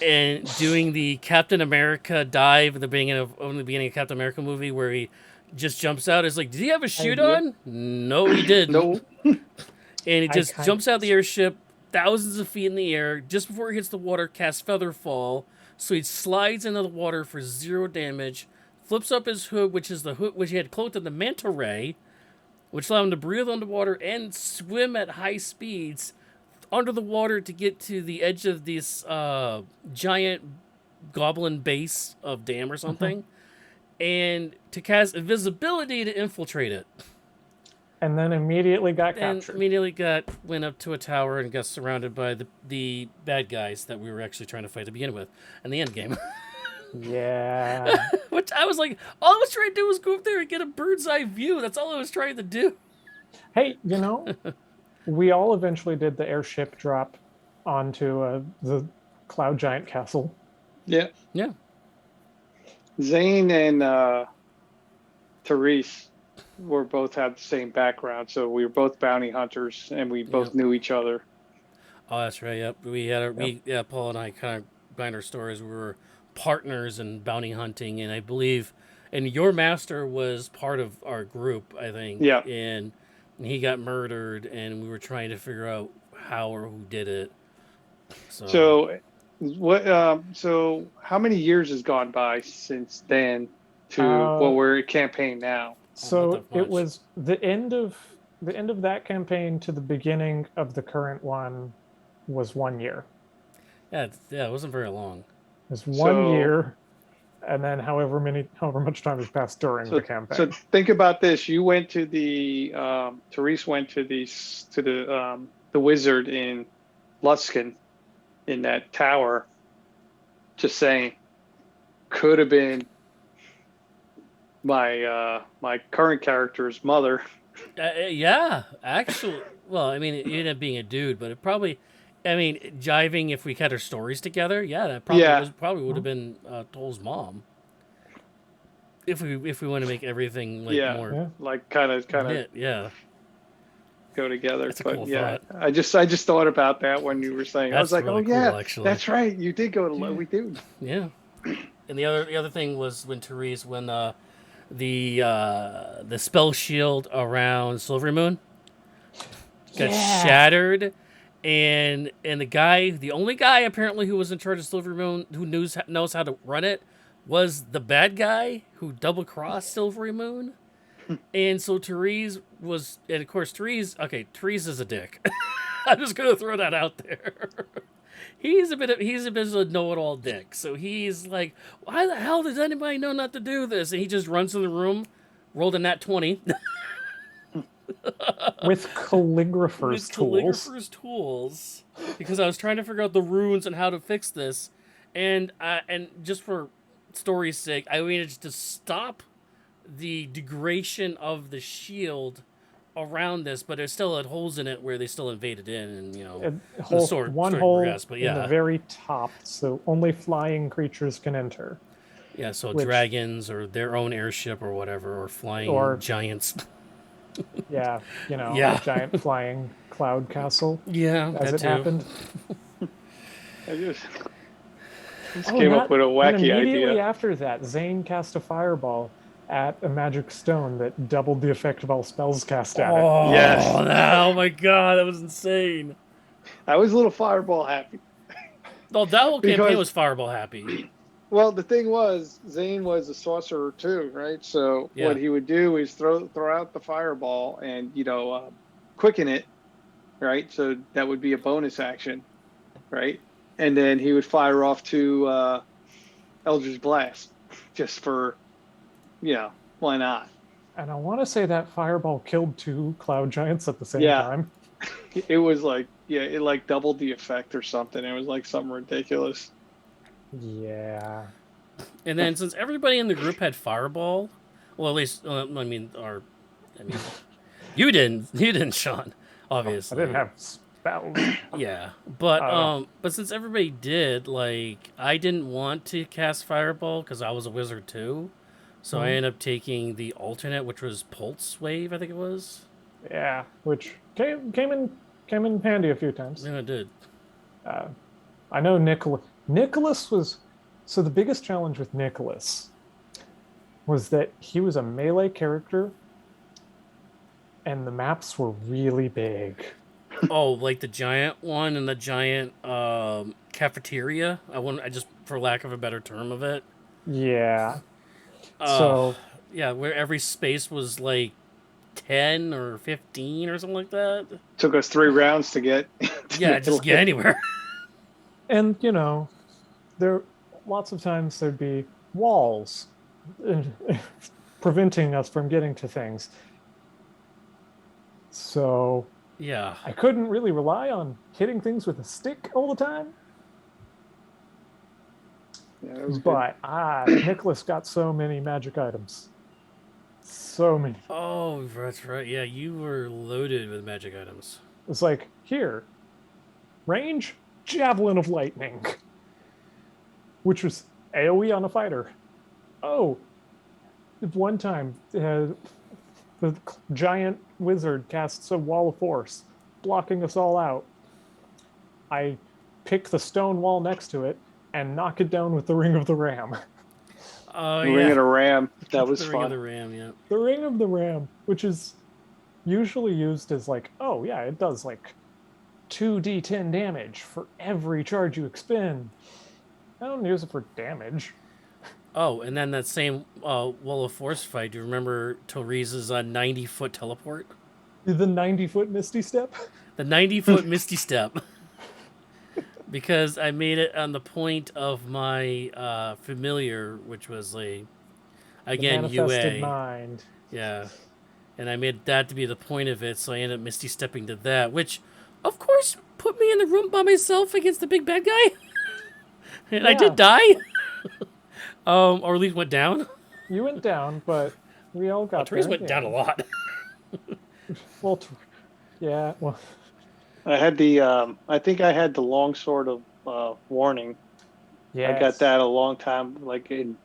and doing the Captain America dive at the beginning of Captain America movie where he just jumps out. It's like, did he have a chute on? No, he didn't. No. And he just jumps out of the airship, thousands of feet in the air. Just before he hits the water, casts Featherfall. So he slides into the water for 0 damage, flips up his hood, which is the hood which he had cloaked in the manta ray, which allowed him to breathe underwater and swim at high speeds under the water to get to the edge of this giant goblin base of dam or something, and to cast invisibility to infiltrate it. And then immediately got captured. And immediately went up to a tower and got surrounded by the bad guys that we were actually trying to fight to begin with in the end game. Yeah. Which I was like, all I was trying to do was go up there and get a bird's eye view. That's all I was trying to do. Hey, we all eventually did the airship drop onto the cloud giant castle. Yeah. Yeah. Zane and Therese were both had the same background, so we were both bounty hunters, and we both knew each other. Oh, that's right. Yep. Paul and I kind of behind our stories. We were partners in bounty hunting, and I believe, and your master was part of our group, I think. Yeah. And he got murdered, and we were trying to figure out how or who did it. So what? So how many years has gone by since then to what we're campaign now? So it was the end of that campaign to the beginning of the current one was 1 year. Yeah, it wasn't very long. It was 1 year, and then however much time has passed during the campaign. So think about this: you went to the Therese went to the wizard in Luskin in that tower. Just saying, could have been my current character's mother. Yeah, actually. Well, I mean, it ended up being a dude, but it probably, I mean, jiving if we had our stories together. Yeah, that probably would have been Toll's mom. If we want to make everything more like kind of go together. That's a cool thought. I just thought about that when you were saying. That's I was like, really cool, actually. That's right. You did go to we did. Yeah. And the other thing was when the spell shield around Silvery Moon got shattered, and the only guy apparently who was in charge of Silvery Moon who knows how to run it was the bad guy who double crossed Silvery Moon. And so Therese was, and of course Therese is a dick. I'm just gonna throw that out there. He's a bit of a know-it-all dick. So he's like, why the hell does anybody know not to do this? And he just runs in the room, rolled a nat 20. With calligrapher's tools. Because I was trying to figure out the runes and how to fix this. And just for story's sake, I managed to stop the degradation of the shield around this, but it still had holes in it where they still invaded in, and one hole in the very top, so only flying creatures can enter. Yeah, so dragons or their own airship or whatever, or flying giants. Yeah, a giant flying cloud castle. Yeah, as it happened. I just came up with a wacky idea. Immediately after that, Zane cast a fireball at a magic stone that doubled the effect of all spells cast at it. Yes. Oh my god, that was insane. I was a little fireball happy. Oh, that whole campaign was fireball happy. Well, the thing was, Zane was a sorcerer too, right? So Yeah. what he would do is throw out the fireball and quicken it, right? So that would be a bonus action, right? And then he would fire off to Eldritch Blast, just for why not? And I want to say that fireball killed 2 cloud giants at the same Yeah, time. it was like it like doubled the effect or something. It was like something ridiculous. Yeah. And then since everybody in the group had fireball, well, at least you didn't, Sean, I obviously. didn't have spells. Yeah, I don't know. but since everybody did, like, I didn't want to cast fireball because I was a wizard too, so I Mhm. ended up taking the alternate, which was pulse wave, I think it was. Yeah, which came in handy a few times. Yeah, I did. Uh, I know Nicholas was so the biggest challenge with Nicholas was that he was a melee character and the maps were really big. Oh, like the giant one and the giant cafeteria. I just, for lack of a better term of it. Yeah. Uh, So yeah, where every space was like 10 or 15 or something like that. Took us 3 rounds to get Yeah, just get anywhere. and there lots of times there'd be walls preventing us from getting to things. So Yeah. I couldn't really rely on hitting things with a stick all the time. Yeah, that was good. But Nicholas got so many magic items. So many. Oh, that's right. Yeah, you were loaded with magic items. It's like, here, range, javelin of lightning, which was AoE on a fighter. Oh, one time the giant wizard casts a wall of force, blocking us all out. I pick the stone wall next to it and knock it down with the ring of the ram. Oh, The yeah. Ring of the Ram. That was the ring of fun. the ram, yeah. The ring of the ram, which is usually used as like, oh yeah, it does like 2d10 damage for every charge you expend. I don't use it for damage. Oh, and then that same Wall of Force fight, do you remember Tori's 90-foot teleport? The 90-foot Misty Step? The 90-foot Misty Step. Because I made it on the point of my familiar, which was again, the manifested UA. mind. Yeah. And I made that to be the point of it, so I ended up Misty Stepping to that, which, of course, put me in the room by myself against the big bad guy. And I did die. Or at least went down. You went down, but we all got Therese there. went down a lot. Well, yeah, well, I had I think I had the long sword of warning. yeah. I got that a long time, like in.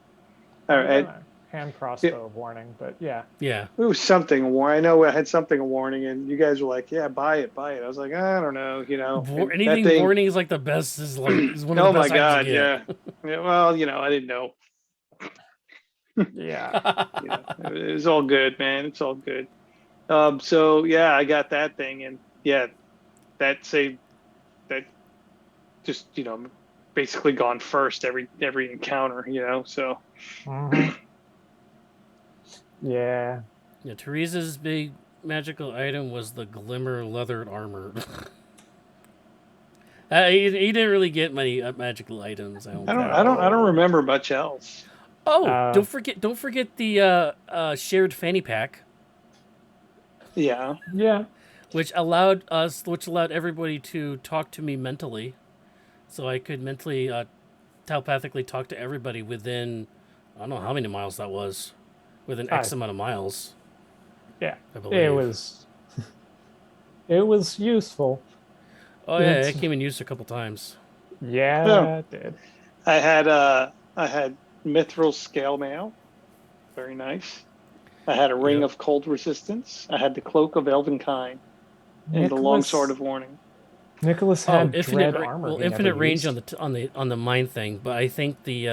Hand crossbow of warning, but yeah. Yeah. It was something. I know I had something a warning, and you guys were like, "Yeah, buy it." I was like, "I don't know, and Anything that thing, warning is like the best. Is one of oh the my best god, items you yeah. Yeah. Well, I didn't know. Yeah. get. It was all good, man. It's all good. So yeah, I got that thing, and yeah, that saved that. Just basically gone first every encounter. So. Mhm. Yeah. Yeah, Teresa's big magical item was the glimmer leathered armor. He didn't really get many magical items. I don't remember much else. Oh, don't forget the shared fanny pack, Yeah. Yeah. which allowed everybody to talk to me mentally, so I could mentally telepathically talk to everybody within, I don't know how many miles that was, within X amount of miles. Yeah. I believe. It was useful. Oh yeah, it came in use a couple times. Yeah, it did. I had mithril scale mail. Very nice. I had a ring of cold resistance. I had the cloak of elvenkind and the long sword of warning. Nicholas had dread armor. Well, infinite range on the mine thing, but I think it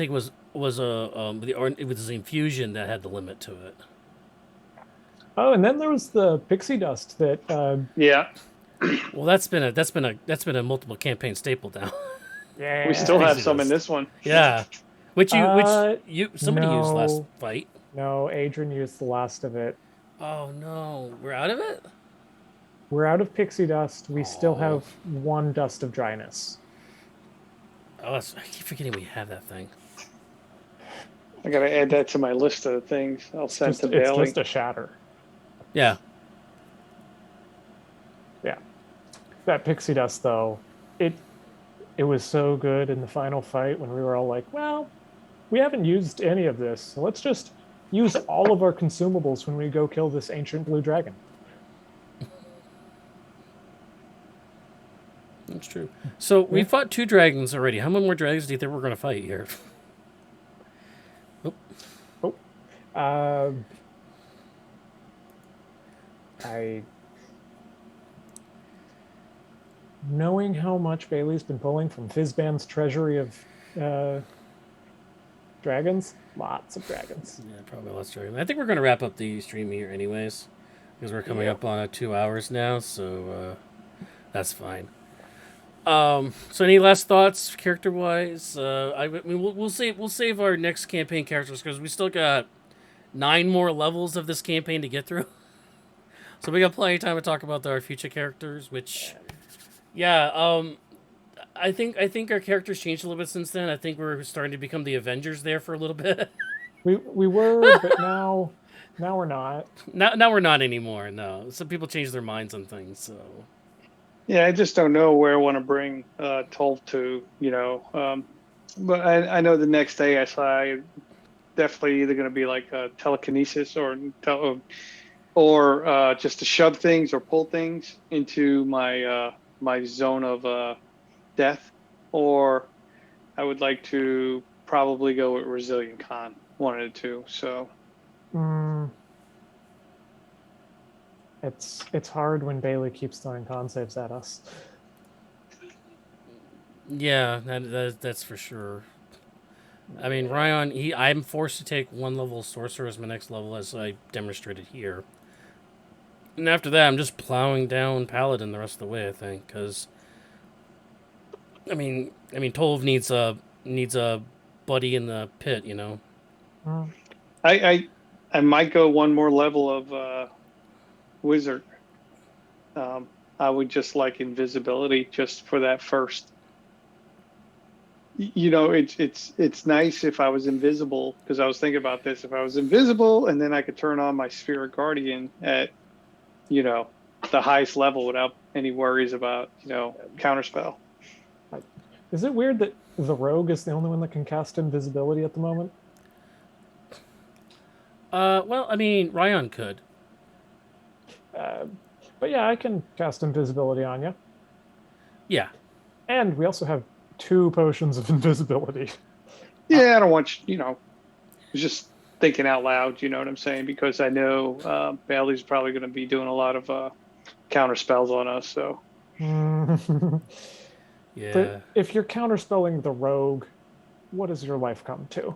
was the infusion that had the limit to it. Oh, and then there was the pixie dust that. Yeah. Well, that's been a multiple campaign staple now. Yeah. We still have Pixie some in dust. this one. Yeah. Which somebody used last No. fight. No, Adrian used the last of it. Oh no, we're out of it. We're out of pixie dust. We still Oh, have one dust of dryness. I keep forgetting we have that thing. I gotta add that to my list of things I'll send to It's Bailey. just a shatter. Yeah. Yeah. That pixie dust though, it was so good in the final fight when we were all like, well, we haven't used any of this, so let's just use all of our consumables when we go kill this ancient blue dragon. That's true. So we Yeah. fought 2 dragons already. How many more dragons do you think we're going to fight here? Oh, Oh. Um, I knowing how much Bailey's been pulling from Fizban's treasury of dragons, lots of dragons. yeah, probably less dragons. I think we're going to wrap up the stream here anyways, because we're coming up on 2 hours now, so that's fine. So any last thoughts character-wise? We'll save our next campaign characters because we still got 9 more levels of this campaign to get through. So we got plenty of time to talk about our future characters, which, yeah, I think our characters changed a little bit since then. I think we're starting to become the Avengers there for a little bit. We were, but now we're not. Now we're not anymore. No, some people change their minds on things. So Yeah, I just don't know where I want to bring Tolv to, but I know the next day I saw definitely either going to be like telekinesis or just to shove things or pull things into my my zone of death, or I would like to probably go with Resilient Con, one of the two. So It's hard when Bailey keeps throwing con saves at us. yeah, that's for sure. I mean, Ryan, I'm forced to take 1 level sorcerer as my next level, as I demonstrated here. And after that, I'm just plowing down Paladin the rest of the way, I think, because Tolv needs a buddy in the pit, you know. Mm. I might go one more level of Wizard. I would just like invisibility just for that first. It's nice if I was invisible, because I was thinking about this. If I was invisible and then I could turn on my Spirit Guardian at, the highest level without any worries about, counterspell. Is it weird that the rogue is the only one that can cast invisibility at the moment? Well, I mean, Ryan could. But yeah, I can cast invisibility on you. Yeah. And we also have 2 potions of invisibility. Yeah, I don't want just thinking out loud. You know what I'm saying? Because I know Bailey's probably going to be doing a lot of counter spells on us. So Yeah. But if you're counterspelling the rogue, what does your life come to?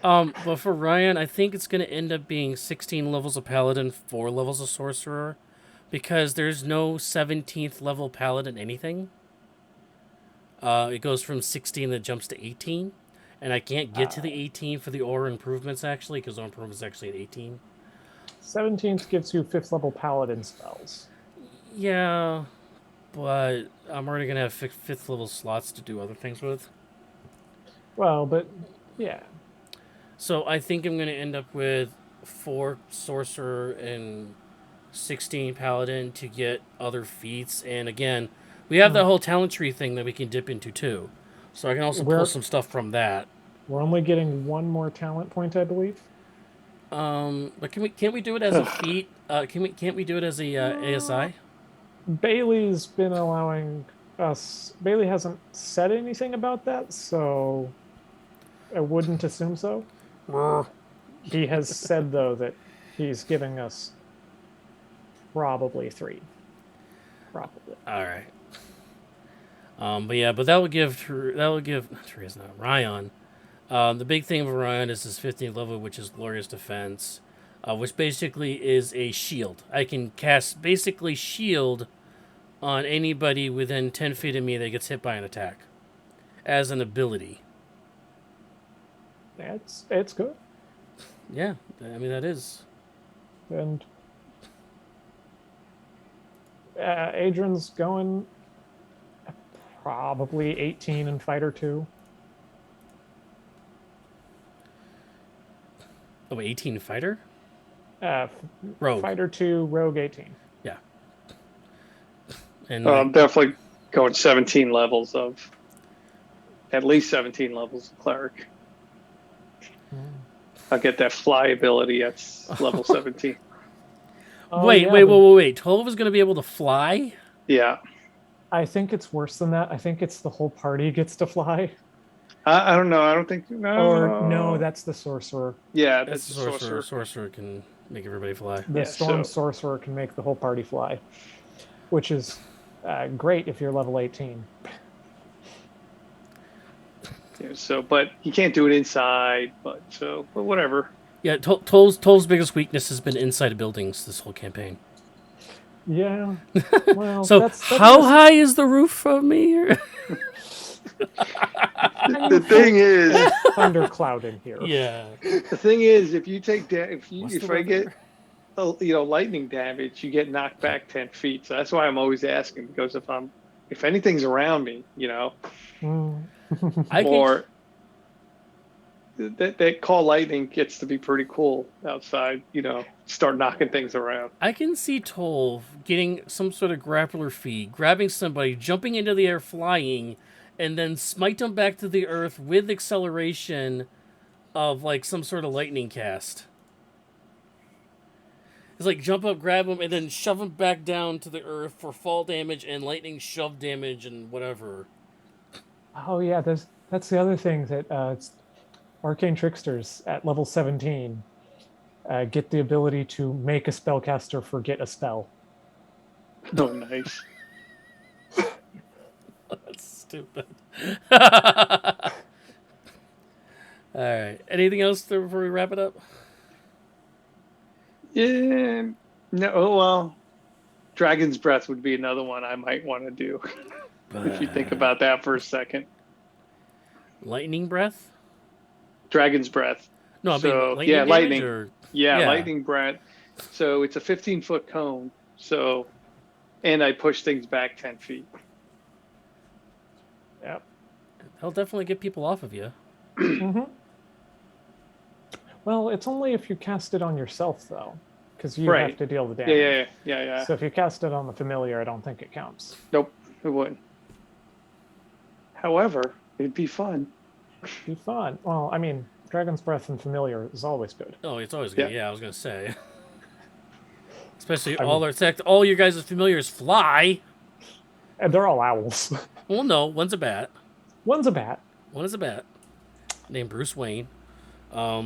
But for Ryan, I think it's going to end up being 16 levels of Paladin, 4 levels of Sorcerer, because there's no 17th level Paladin anything. It goes from 16 that jumps to 18, and I can't get to the 18 for the Aura Improvements, actually, because Aura Improvements actually at 18. 17th gives you 5th level Paladin spells. Yeah, but I'm already going to have 5th level slots to do other things with. Well, but yeah. So I think I'm going to end up with 4 Sorcerer and 16 Paladin to get other feats. And again, we have that whole talent tree thing that we can dip into too. So I can also pull some stuff from that. We're only getting 1 more talent point, I believe. But can't we do it as a feat? Can't we do it as a ASI? Bailey's been allowing us. Bailey hasn't said anything about that, so I wouldn't assume so. He has said though that he's giving us probably 3. Probably. All right. But that would give Teresa, not Ryan. The big thing of Ryan is his 15th level, which is Glorious Defense, which basically is a shield. I can cast basically shield on anybody within 10 feet of me that gets hit by an attack as an ability. It's good. Yeah, I mean, that is. And Adrian's going probably 18 in Fighter 2. Oh, 18 fighter? Uh, Rogue. Fighter 2, Rogue 18. Yeah. And I'm definitely going 17 levels of, at least 17 levels of cleric. I'll get that fly ability at level 17. wait. 12 is going to be able to fly? Yeah. I think it's worse than that. I think it's the whole party gets to fly. I don't know. I don't think. No. Or no, that's the sorcerer. Yeah, That's that's the the sorcerer. sorcerer. Sorcerer can make everybody fly. The Yeah, storm so- sorcerer can make the whole party fly, which is great if you're level 18. Yeah, so, but you can't do it inside. But whatever. Yeah, Toll's biggest weakness has been inside buildings this whole campaign. Yeah. Well, So that's how high is the roof from me here? The thing is, thundercloud in here. Yeah. the thing is, if you take What's if the I get weather? lightning damage, you get knocked back 10 feet. So that's why I'm always asking, because if anything's around me, Mm. or that call lightning gets to be pretty cool outside. Start knocking things around. I can see Toll getting some sort of grappler feed, grabbing somebody, jumping into the air, flying, and then smite them back to the earth with acceleration of like some sort of lightning cast. It's like jump up, grab them, and then shove them back down to the earth for fall damage and lightning shove damage and whatever. Oh yeah, that's the other thing that it's arcane tricksters at level 17 get the ability to make a spellcaster forget a spell. Oh, nice. That's stupid. All right. Anything else before we wrap it up? Yeah. No. Well, Dragon's Breath would be another one I might want to do. If you think about that for a second. Lightning breath? Dragon's Breath. No, I So, mean lightning. yeah, damage lightning. Or... Yeah, lightning breath. So it's a 15-foot cone. So, and I push things back 10 feet. Yep. That'll definitely get people off of you. Mm-hmm. Well, it's only if you cast it on yourself, though, because you Right. have to deal the damage. Yeah. So if you cast it on the familiar, I don't think it counts. Nope, it wouldn't. However, it'd be fun. Be fun. Well, I mean, Dragon's Breath and familiar is always good. Oh, it's always good. Yeah. Yeah, I was gonna say. Especially I all your guys' familiars fly. And they're all owls. Well, no, one's a bat. One's a bat. One is a bat named Bruce Wayne. All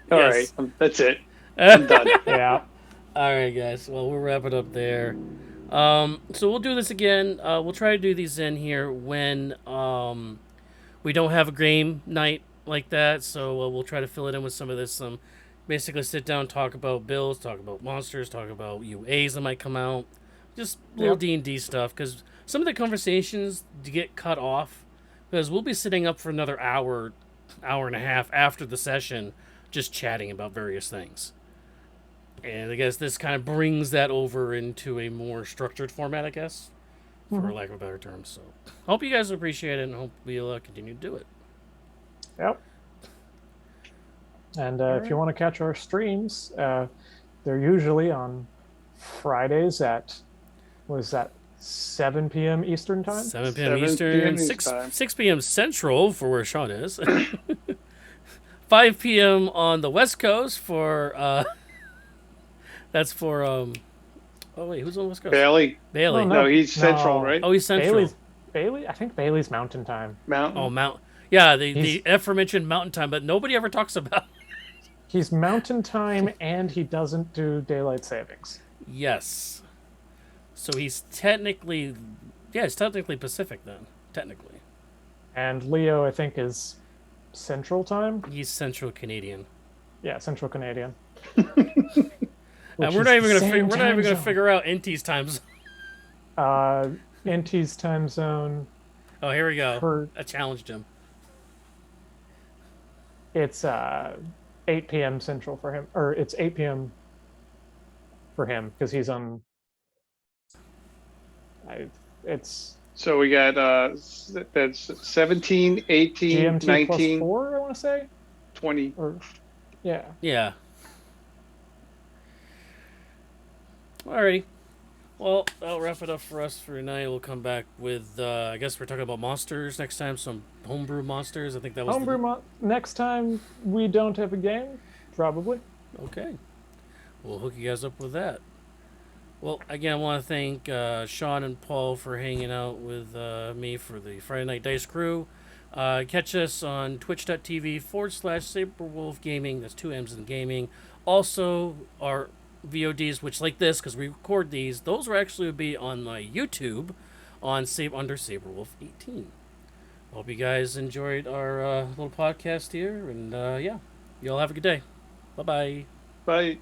Yes. right, that's it. I'm done. Yeah. All right, guys. Well, we'll wrap it up there. So we'll do this again. We'll try to do these in here when we don't have a game night like that. So we'll try to fill it in with some of this. Basically sit down, talk about builds, talk about monsters, talk about UAs that might come out. Just little Yep. D&D stuff, because some of the conversations get cut off because we'll be sitting up for another hour and a half after the session just chatting about various things. And I guess this kind of brings that over into a more structured format, I guess, for lack of a better term. So hope you guys appreciate it, and hope we'll continue to do it. Yep. And if you want to catch our streams, they're usually on Fridays at, what is that, 7 p.m. Eastern time? 7 p.m. 7 Eastern, p.m. 6 p.m. Central for where Sean is. 5 p.m. on the West Coast for, that's for, oh wait, who's on the West Coast? Bailey. Bailey. Oh, No, he's Central, No. right? Oh, he's Central. Bailey? I think Bailey's Mountain Time. Mountain. Oh, yeah, the He's- aforementioned Mountain Time, but nobody ever talks about. He's Mountain Time and he doesn't do daylight savings. Yes. So he's technically, it's technically Pacific then, technically. And Leo, I think, is Central Time. He's Central Canadian. Yeah, Central Canadian. And Which we're is not even the gonna same we're not even time gonna zone. figure out NT's time zone. NT's time zone. Oh, here we go. Per I challenged him. it's 8 p.m. Central for him, or it's 8 p.m. for him because he's on. It's So we got that's 17, 18, GMT plus 19, 4. I want to say, 20. or yeah. Yeah. Alrighty. Well, that'll wrap it up for us for tonight. We'll come back with, I guess we're talking about monsters next time, some homebrew monsters. I think that was Next time we don't have a game, probably. Okay. We'll hook you guys up with that. Well, again, I want to thank Sean and Paul for hanging out with me for the Friday Night Dice crew. Catch us on twitch.tv/Sabre Wolf Gaming. That's 2 M's in gaming. Also, our VODs, which like this, because we record these, those will actually be on my YouTube under Sabre Wolf 18. Hope you guys enjoyed our little podcast here, and yeah, you all have a good day. Bye-bye. Bye.